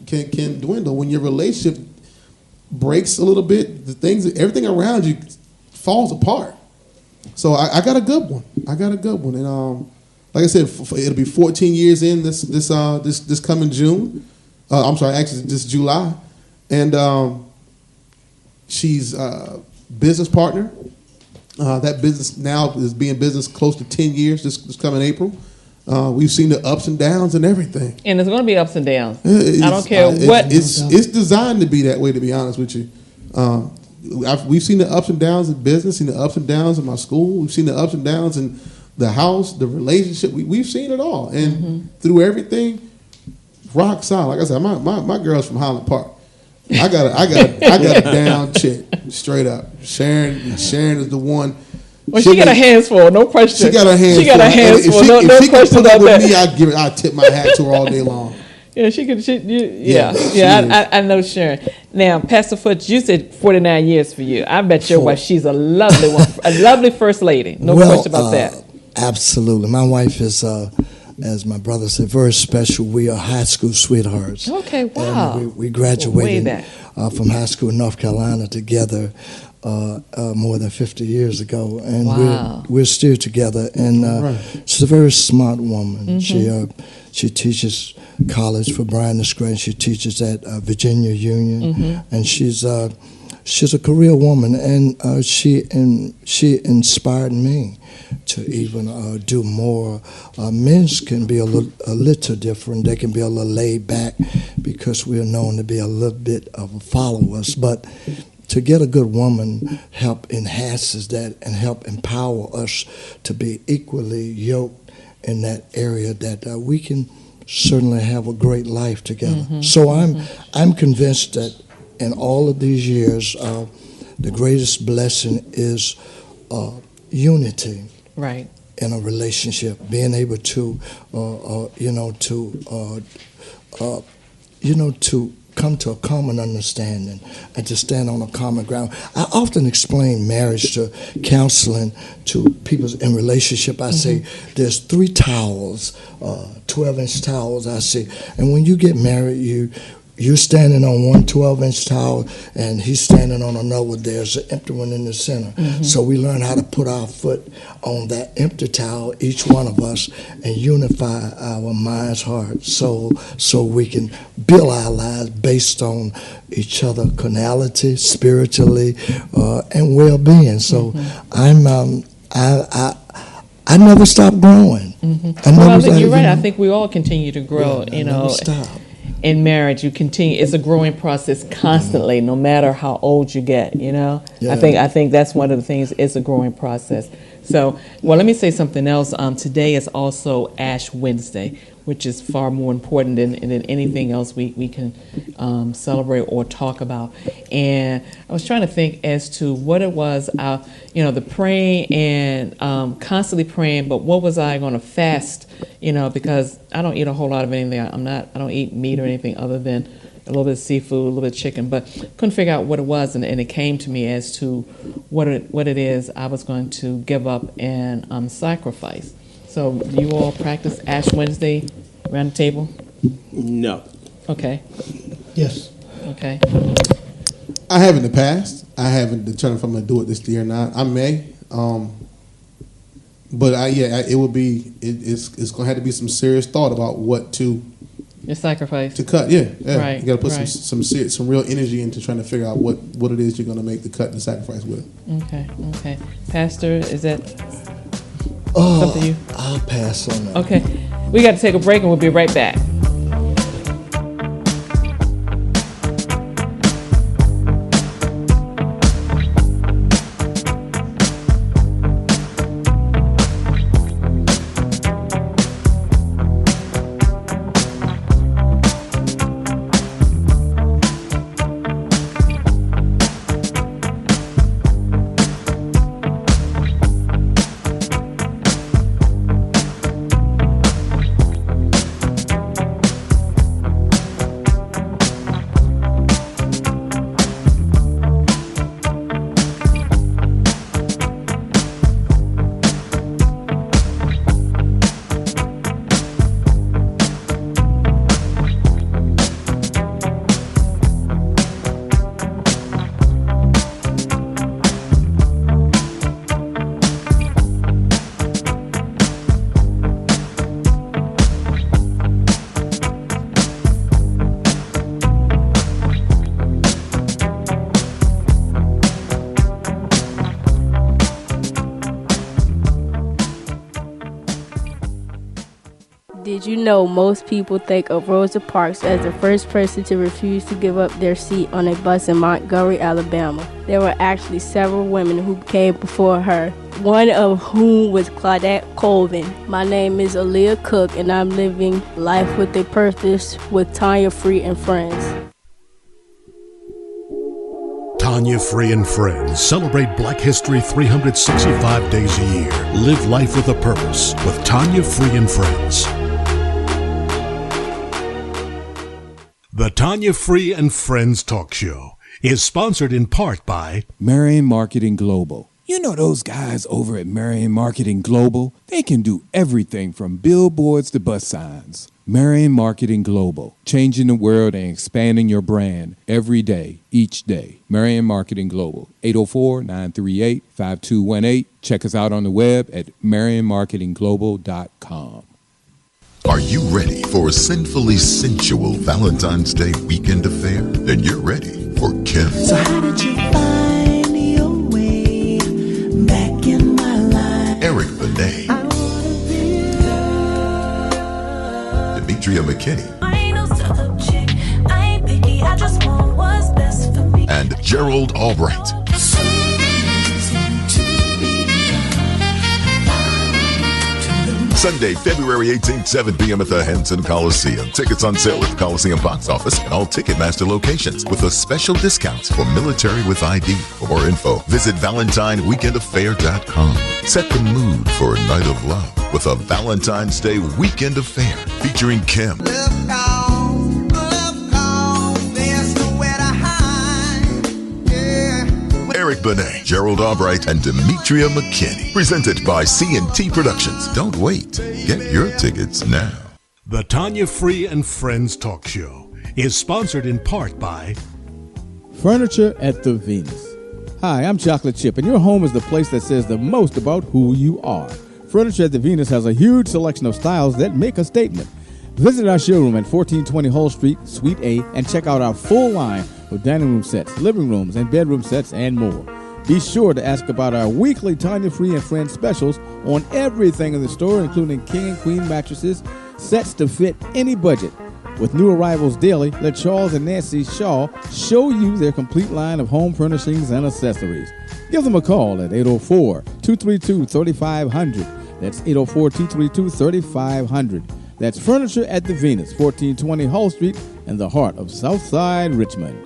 can dwindle. When your relationship breaks a little bit, everything around you falls apart. So I got a good one. And like I said, it'll be 14 years in this coming June. I'm sorry, actually this July, and she's a business partner. That business now is being business close to 10 years. This coming April. We've seen the ups and downs and everything. And there's going to be ups and downs. I don't care what. It's designed to be that way, to be honest with you. We've seen the ups and downs in business, seen the ups and downs in my school. We've seen the ups and downs in the house, the relationship. We've seen it all. And through everything, rock solid. Like I said, my girl's from Highland Park. I got a down chick, straight up. Sharon is the one. Well, she got her hands full, no question. She got her hands full. No question about that. Me, I tip my hat to her all day long. Yeah, she could. I know Sharon. Now, Pastor Foote, you said 49 years for you. I bet your wife, she's a lovely one, a lovely first lady. No question about that. Absolutely. My wife is, as my brother said, very special. We are high school sweethearts. Okay, wow. And we graduated from high school in North Carolina together more than 50 years ago. And we're still together. And she's a very smart woman. She teaches college for Bryan Grant. She teaches at Virginia Union. And she's a career woman. And she inspired me to even do more. Men can be a little different. They can be a little laid back because we're known to be a little bit of followers. But to get a good woman help enhances that and help empower us to be equally yoked in that area that we can certainly have a great life together. So I'm convinced that in all of these years, the greatest blessing is unity. Right. In a relationship, being able to, to come to a common understanding and to stand on a common ground. I often explain marriage to counseling to people in relationship. I say there's 3 towels, 12-inch towels. I say, and when you get married, you're standing on one 12-inch towel, and he's standing on another. There's an empty one in the center. So we learn how to put our foot on that empty towel, each one of us, and unify our minds, hearts, soul, so we can build our lives based on each other, carnality, spiritually, and well-being. So I never stop growing. I think you're right. I think we all continue to grow. Never stop. In marriage, you continue. It's a growing process constantly, no matter how old you get. Yeah. I think that's one of the things. It's a growing process. So, well, let me say something else. Today is also Ash Wednesday, which is far more important than anything else we can celebrate or talk about. And I was trying to think as to what it was, the praying and constantly praying, but what was I going to fast, because I don't eat a whole lot of anything. I don't eat meat or anything other than a little bit of seafood, a little bit of chicken, but couldn't figure out what it was, and it came to me as to what it is I was going to give up and sacrifice. So do you all practice Ash Wednesday around the table? No. Okay. Yes. Okay. I have in the past. I haven't determined if I'm going to do it this year or not. I may. But it would be. It's going to have to be some serious thought about what to. Your sacrifice. To cut, yeah. Right. You got to put some real energy into trying to figure out what it is you're going to make the cut and the sacrifice with. Okay. Pastor, is that Something you? I'll pass on that. Okay. We got to take a break and we'll be right back. Did you know most people think of Rosa Parks as the first person to refuse to give up their seat on a bus in Montgomery, Alabama? There were actually several women who came before her, one of whom was Claudette Colvin. My name is Aaliyah Cook, and I'm living life with a purpose with Tanya Free and Friends. Tanya Free and Friends celebrate Black History 365 days a year. Live life with a purpose with Tanya Free and Friends. The Tanya Free and Friends Talk Show is sponsored in part by Marion Marketing Global. You know those guys over at Marion Marketing Global? They can do everything from billboards to bus signs. Marion Marketing Global, changing the world and expanding your brand every day, each day. Marion Marketing Global, 804-938-5218. Check us out on the web at marionmarketingglobal.com. Are you ready for a sinfully sensual Valentine's Day weekend affair? Then you're ready for Kim. So how did you find your way back in my life? Eric Benet. Demetria McKinney. I ain't no sub chick. I ain't picky. I just want what's best for me. And Gerald Albright. Sunday, February 18th, 7 p.m. at the Henson Coliseum. Tickets on sale at the Coliseum box office and all Ticketmaster locations with a special discount for military with ID. For more info, visit ValentineWeekendAffair.com. Set the mood for a night of love with a Valentine's Day weekend affair featuring Kim. Eric Benet, Gerald Albright, and Demetria McKinney. Presented by C&T Productions. Don't wait. Get your tickets now. The Tanya Free and Friends Talk Show is sponsored in part by Furniture at the Venus. Hi, I'm Chocolate Chip, and your home is the place that says the most about who you are. Furniture at the Venus has a huge selection of styles that make a statement. Visit our showroom at 1420 Hull Street, Suite A, and check out our full line of dining room sets, living rooms, and bedroom sets, and more. Be sure to ask about our weekly Tanya Free and Friends specials on everything in the store, including king and queen mattresses, sets to fit any budget. With new arrivals daily, let Charles and Nancy Shaw show you their complete line of home furnishings and accessories. Give them a call at 804-232-3500. That's 804-232-3500. That's Furniture at the Venus, 1420 Hull Street, in the heart of Southside Richmond.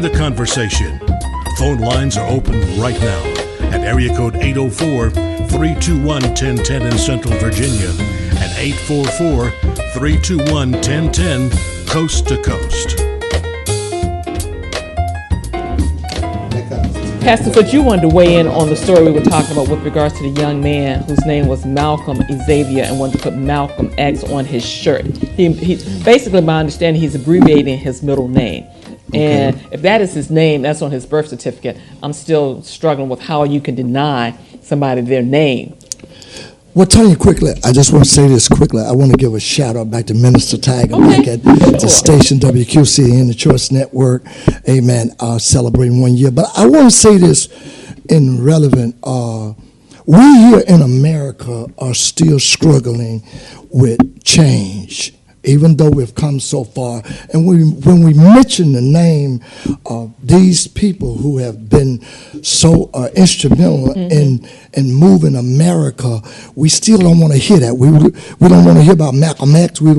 Join the conversation. Phone lines are open right now at area code 804-321-1010 in Central Virginia and 844-321-1010 coast to coast. Pastor Foote, you wanted to weigh in on the story we were talking about with regards to the young man whose name was Malcolm Xavier and wanted to put Malcolm X on his shirt. He basically, my understanding, he's abbreviating his middle name. And if that is his name, that's on his birth certificate. I'm still struggling with how you can deny somebody their name. Well, Tanya, quickly, I just want to say this quickly. I want to give a shout out back to Minister Tiger back at the station WQC and the Choice Network. Amen. Celebrating 1 year. But I want to say this in relevant. We here in America are still struggling with change, even though we've come so far. And when we mention the name of these people who have been so instrumental in moving America, we still don't want to hear that. We don't want to hear about Malcolm X. We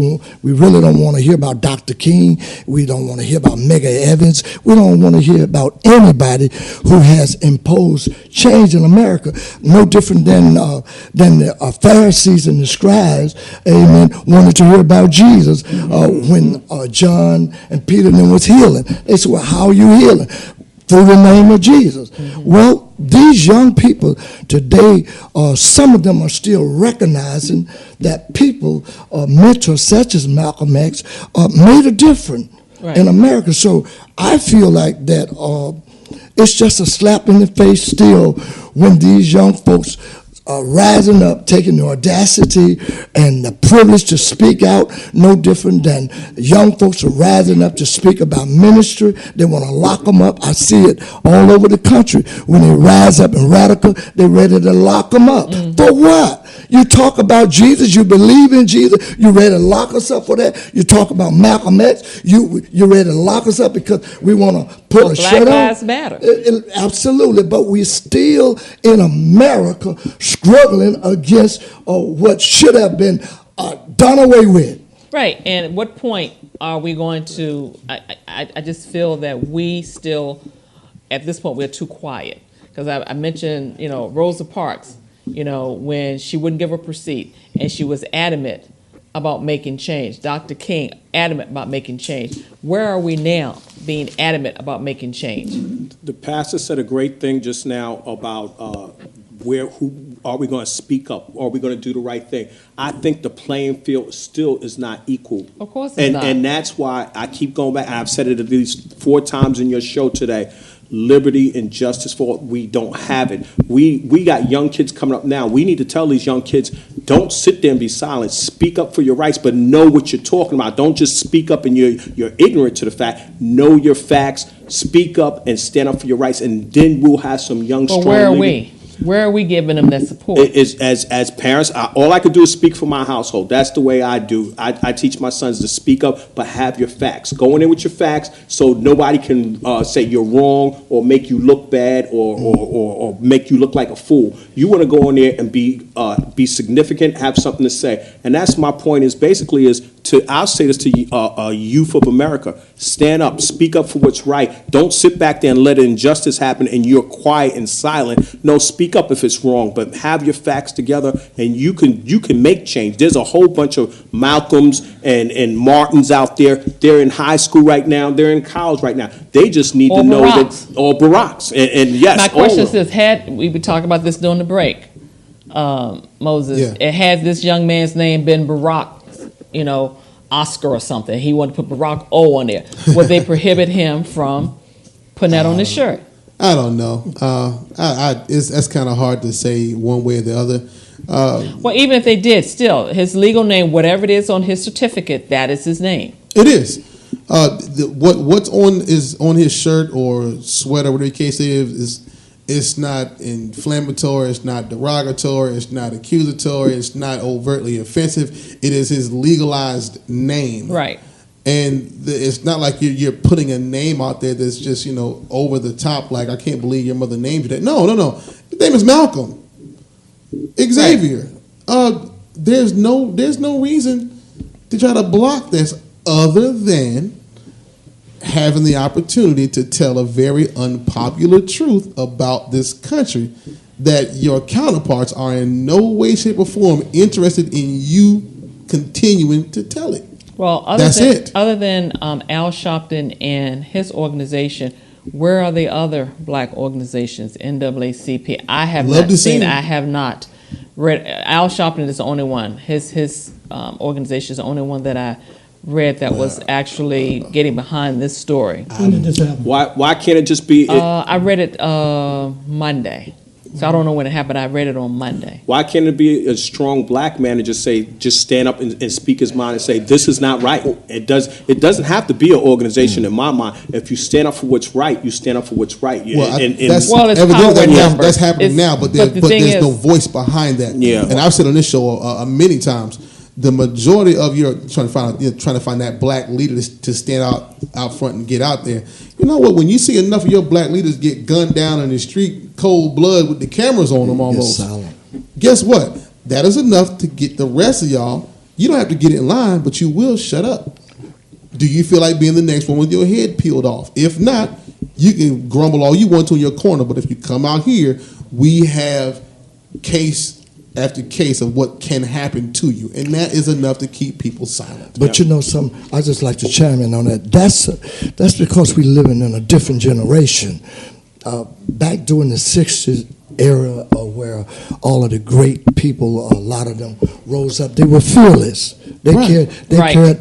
really don't want to hear about Dr. King. We don't want to hear about Medgar Evans. We don't want to hear about anybody who has imposed change in America. No different than the Pharisees and the scribes, amen, wanted to hear about Jesus when John and Peter and them was healing. They said, well, how are you healing? Through the name of Jesus. Well, these young people today, some of them are still recognizing that people, mentors such as Malcolm X, made a difference in America. So I feel like that it's just a slap in the face still when these young folks are rising up, taking the audacity and the privilege to speak out, no different than young folks are rising up to speak about ministry. They want to lock them up. I see it all over the country. When they rise up in radical, they're ready to lock them up. For what? You talk about Jesus, you believe in Jesus, you ready to lock us up for that? You talk about Malcolm X, you're ready to lock us up because we want to put a shirt on? Black Lives Matter. Absolutely, but we're still in America struggling against what should have been done away with. Right, and at what point are we going to, I just feel that we still, at this point, we're too quiet. Because I mentioned, Rosa Parks, when she wouldn't give up her seat, and she was adamant about making change. Dr. King, adamant about making change. Where are we now being adamant about making change? The pastor said a great thing just now about who are we going to speak up? Are we going to do the right thing? I think the playing field still is not equal. Of course it's not. And that's why I keep going back. I've said it at least 4 times in your show today. Liberty and justice for all, we don't have it. We got young kids coming up now. We need to tell these young kids, don't sit there and be silent. Speak up for your rights, but know what you're talking about. Don't just speak up and you're ignorant to the fact. Know your facts, speak up, and stand up for your rights, and then we'll have some young, strong where are leaders. we? Where are we giving them that support? As parents, all I could do is speak for my household. That's the way I do. I teach my sons to speak up, but have your facts. Go in there with your facts so nobody can say you're wrong or make you look bad or make you look like a fool. You want to go in there and be significant, have something to say. And that's my point I'll say this to youth of America. Stand up, speak up for what's right. Don't sit back there and let injustice happen and you're quiet and silent. No, speak up if it's wrong, but have your facts together and you can make change. There's a whole bunch of Malcolms and Martins out there. They're in high school right now. They're in college right now. They just need to know that. Or Baracks. And yes, my question is, we were talking about this during the break, Moses. It had this young man's name been Barack, Oscar or something. He wanted to put Barack O on there. Would they prohibit him from putting that on his shirt? I don't know. That's kind of hard to say one way or the other. Well, even if they did, still, his legal name, whatever it is on his certificate, that is his name. It is. What's on his shirt or sweater, whatever the case is, it's not inflammatory, it's not derogatory, it's not accusatory, it's not overtly offensive. It is his legalized name. Right. And it's not like you're putting a name out there that's just, over the top, like, I can't believe your mother named you that. No. His name is Malcolm Xavier. Right. There's no reason to try to block this other than having the opportunity to tell a very unpopular truth about this country that your counterparts are in no way, shape, or form interested in you continuing to tell it. Well, other than Al Sharpton and his organization, where are the other black organizations? NAACP. I have not seen. I have not read. Al Sharpton is the only one. His organization is the only one that I read that was actually getting behind this story. When did this happen? Why can't it just be? I read it Monday. So I don't know when it happened. I read it on Monday. Why can't it be a strong black man and just stand up and speak his mind and say this is not right? It doesn't have to be an organization in my mind. If you stand up for what's right, you stand up for what's right. That's happening now, but there's no voice behind that. Yeah. And I've said on this show many times, the majority of your trying to find that black leader to stand out front and get out there. You know what? When you see enough of your black leaders get gunned down in the street, cold blood with the cameras on them almost, guess what? That is enough to get the rest of y'all. You don't have to get in line, but you will shut up. Do you feel like being the next one with your head peeled off? If not, you can grumble all you want to in your corner, but if you come out here, we have case after case of what can happen to you, and that is enough to keep people silent. But you know something, I just like to chime in on that. That's because we're living in a different generation. Back during the 60s era, where all of the great people, a lot of them rose up, they were fearless. They cared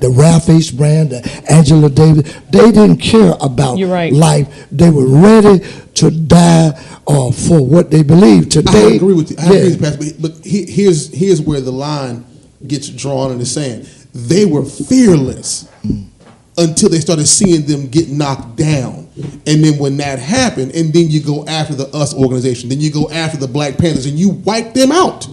the Ralph H. Brand, the Angela Davis. They didn't care about life. They were ready to die for what they believed. Today, I agree with you. I agree with you, Pastor. But here's where the line gets drawn in the sand. They were fearless until they started seeing them get knocked down. And then when that happened, and then you go after the US organization, then you go after the Black Panthers, and you wipe them out.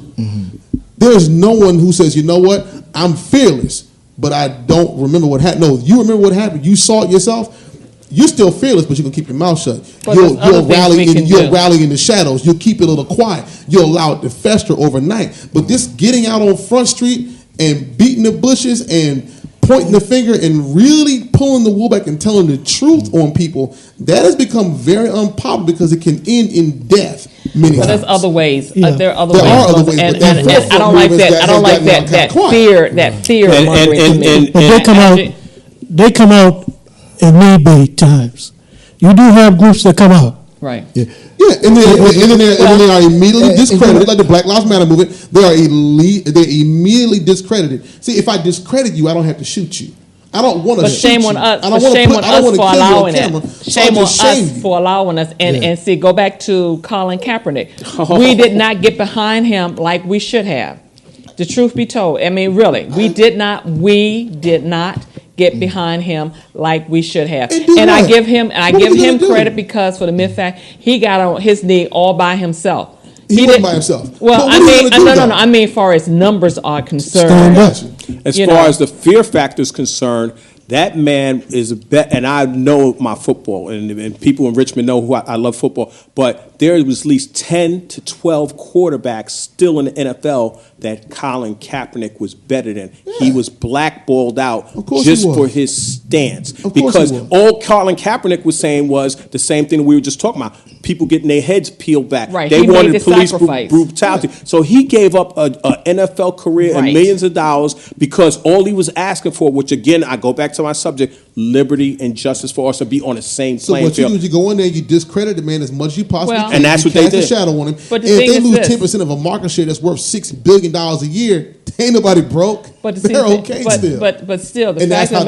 There's no one who says, you know what, I'm fearless, but I don't remember what happened. No, you remember what happened. You saw it yourself. You're still fearless, but you're going to keep your mouth shut. You'll rally in the shadows. You'll keep it a little quiet. You'll allow it to fester overnight. But this getting out on Front Street and beating the bushes and pointing the finger and really pulling the wool back and telling the truth on people, that has become very unpopular because it can end in death many times. There's other ways. Yeah. There are other ways. And I don't like that. I don't like that fear mongering. But they come out in need-be times. You do have groups that come out. Right. Yeah, and then they are immediately discredited, like the Black Lives Matter movement. They're immediately discredited. See, if I discredit you, I don't have to shoot you. I don't want to shoot you. Shame on us for allowing it. Shame on us for allowing us. And see, go back to Colin Kaepernick. We did not get behind him like we should have. The truth be told, I mean, really, we did not get behind him like we should have. And I give him credit because for the mere fact he got on his knee all by himself. He wasn't by himself. Well, I mean, as far as numbers are concerned. As far as the fear factor is concerned, that man is and I know my football, and people in Richmond know who I love football, but there was at least 10 to 12 quarterbacks still in the NFL that Colin Kaepernick was better than. Yeah. He was blackballed out just for his stance. Because all Colin Kaepernick was saying was the same thing we were just talking about. People getting their heads peeled back. Right. They wanted police brutality. Right. So he gave up an NFL career and millions of dollars because all he was asking for, which again, I go back to my subject, liberty and justice for us to be on the same playing field. So what you do is you go in there, you discredit the man as much as you possibly can. And that's what they did. Cast a shadow on him. But and if they lose 10% of a market share that's worth $6 billion a year, ain't nobody broke. But they're okay still. But still, the fact of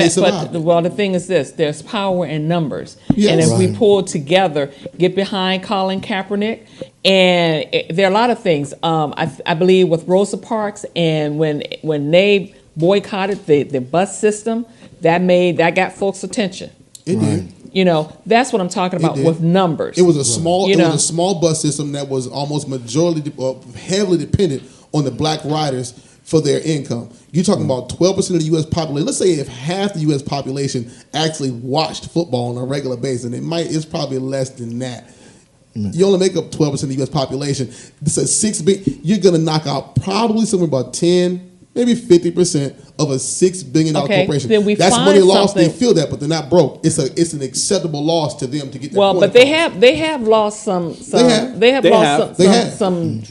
the thing is this: there's power in numbers, and if we pull together, get behind Colin Kaepernick, and there are a lot of things. I believe with Rosa Parks, and when they boycotted the bus system, that got folks' attention. It did. You know, that's what I'm talking about with numbers. It was a small bus system that was almost heavily dependent on the black riders for their income. You're talking about 12% of the U.S. population. Let's say if half the U.S. population actually watched football on a regular basis, and it's probably less than that. You only make up 12% of the U.S. population. This is 6 big. You're going to knock out probably somewhere about 10, maybe 50% of a $6 billion Okay, corporation. then we That's find money lost. They something- feel that, but they're not broke. It's an acceptable loss to them to get that. Well, point but they have lost some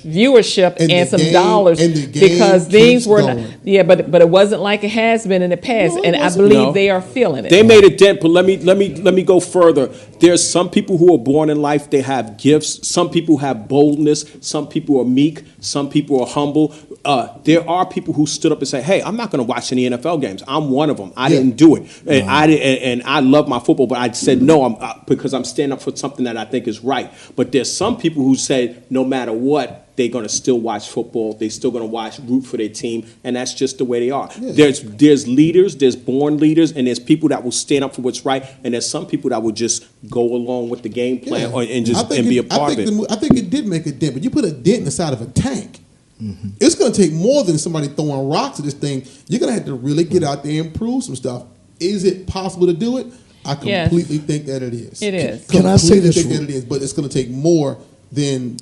viewership and some game- dollars and the game because things keeps were not, going. but it wasn't like it has been in the past, and I believe No. they are feeling it. They made a dent, but let me go further. There's some people who are born in life, they have gifts. Some people have boldness. Some people are meek. Some people are humble. There are people who stood up and say, "Hey, I'm not going to watch any NFL games." I'm one of them. I didn't do it, and I love my football, but I said no, because I'm standing up for something that I think is right. But there's some people who say, no matter what, they're going to still watch football. They're still going to root for their team, and that's just the way they are. Yeah. There's leaders, there's born leaders, and there's people that will stand up for what's right, and there's some people that will just go along with the game plan and be a part of it. I think it did make a dent, but you put a dent in the side of a tank. It's going to take more than somebody throwing rocks at this thing. You're going to have to really get out there and prove some stuff. Is it possible to do it? I completely think that it is. It is. Can I say this? Think that it is, but it's going to take more than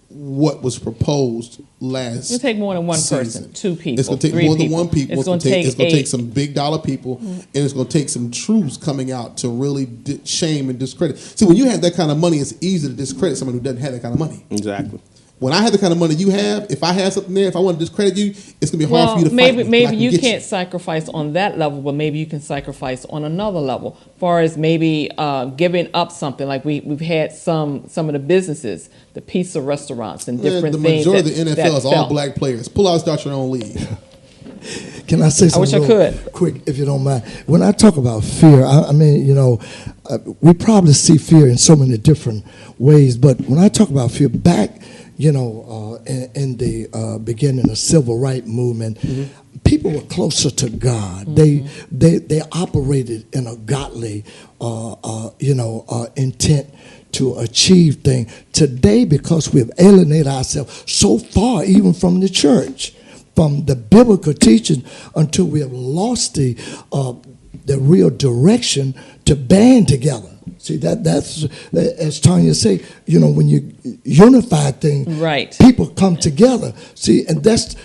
what was proposed last. It'll take more than one season. person, two people, It's going to take three more than people. one people. It's going to take some big dollar people, and it's going to take some truths coming out to really shame and discredit. See, when you have that kind of money, it's easy to discredit someone who doesn't have that kind of money. Exactly. When I have the kind of money you have, if I have something there, if I want to discredit you, it's going to be hard for you to fight me, but I maybe can you get can't sacrifice on that level, but maybe you can sacrifice on another level. Far as maybe giving up something, like we've had some of the businesses, the pizza restaurants and different things. The majority of the NFL is all black players. Pull out and start your own league. Can I say something? I wish I could. Quick, if you don't mind. When I talk about fear, I mean, we probably see fear in so many different ways, but when I talk about fear, back, in the beginning of the civil rights movement, people were closer to God. They operated in a godly, intent to achieve things. Today, because we've alienated ourselves so far, even from the church, from the biblical teaching, until we have lost the real direction to band together. See, that's as Tanya say, when you unify things, right, people come together. See, and that's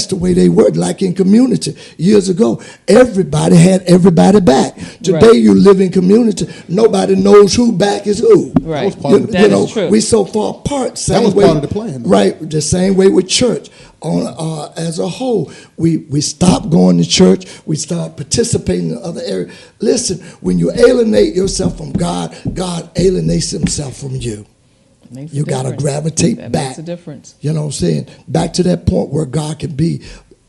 the way they work. Like in community years ago, everybody had everybody back. Today, you live in community, nobody knows who back is who. Right, that is true. We so far apart. That was part of the plan, though. Right, the same way with church. As a whole, we stop going to church. We start participating in other areas. Listen, when you alienate yourself from God, God alienates himself from you. You got to gravitate back. That makes a difference. You know what I'm saying? Back to that point where God can be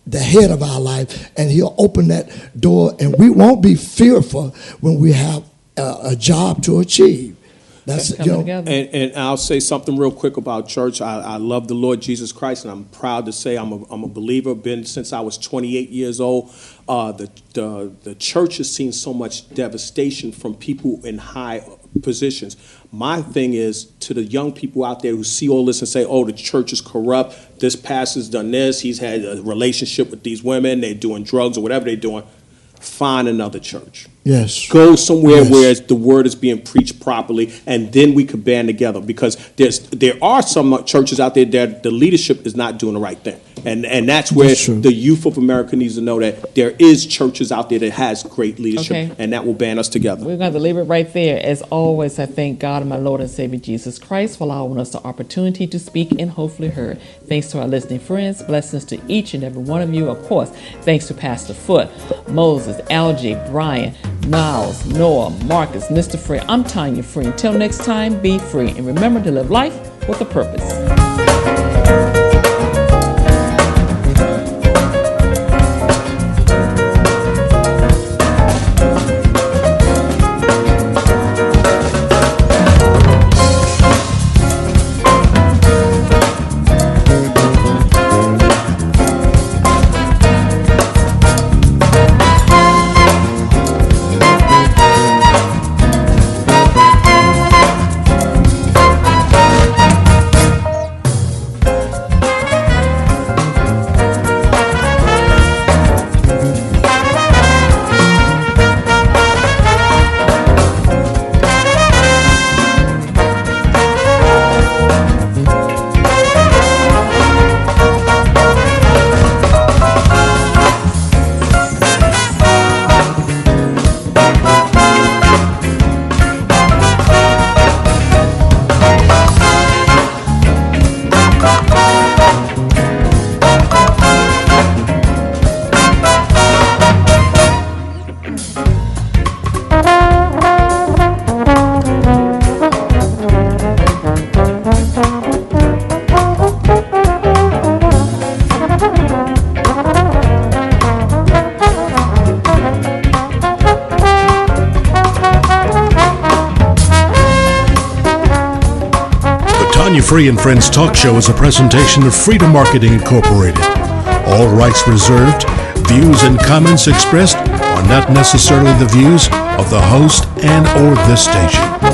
the head of our life, and he'll open that door, and we won't be fearful when we have a job to achieve. That's and I'll say something real quick about church. I love the Lord Jesus Christ, and I'm proud to say I'm a believer. Been since I was 28 years old. The church has seen so much devastation from people in high positions. My thing is to the young people out there who see all this and say, "Oh, the church is corrupt. This pastor's done this. He's had a relationship with these women. They're doing drugs or whatever they're doing." Find another church. Yes. Go somewhere where the word is being preached properly, and then we could band together, because there are some churches out there that the leadership is not doing the right thing. And that's where the youth of America needs to know that there is churches out there that has great leadership, and that will band us together. We're going to leave it right there. As always, I thank God and my Lord and Savior Jesus Christ for allowing us the opportunity to speak and hopefully heard. Thanks to our listening friends. Blessings to each and every one of you. Of course, thanks to Pastor Foote, Moses, Algie, Brian, Miles, Noah, Marcus, Mr. Free. I'm Tanya Free. Until next time, be free. And remember to live life with a purpose. Tanya Free and Friends Talk Show is a presentation of Freedom Marketing Incorporated. All rights reserved. Views and comments expressed are not necessarily the views of the host and or this station.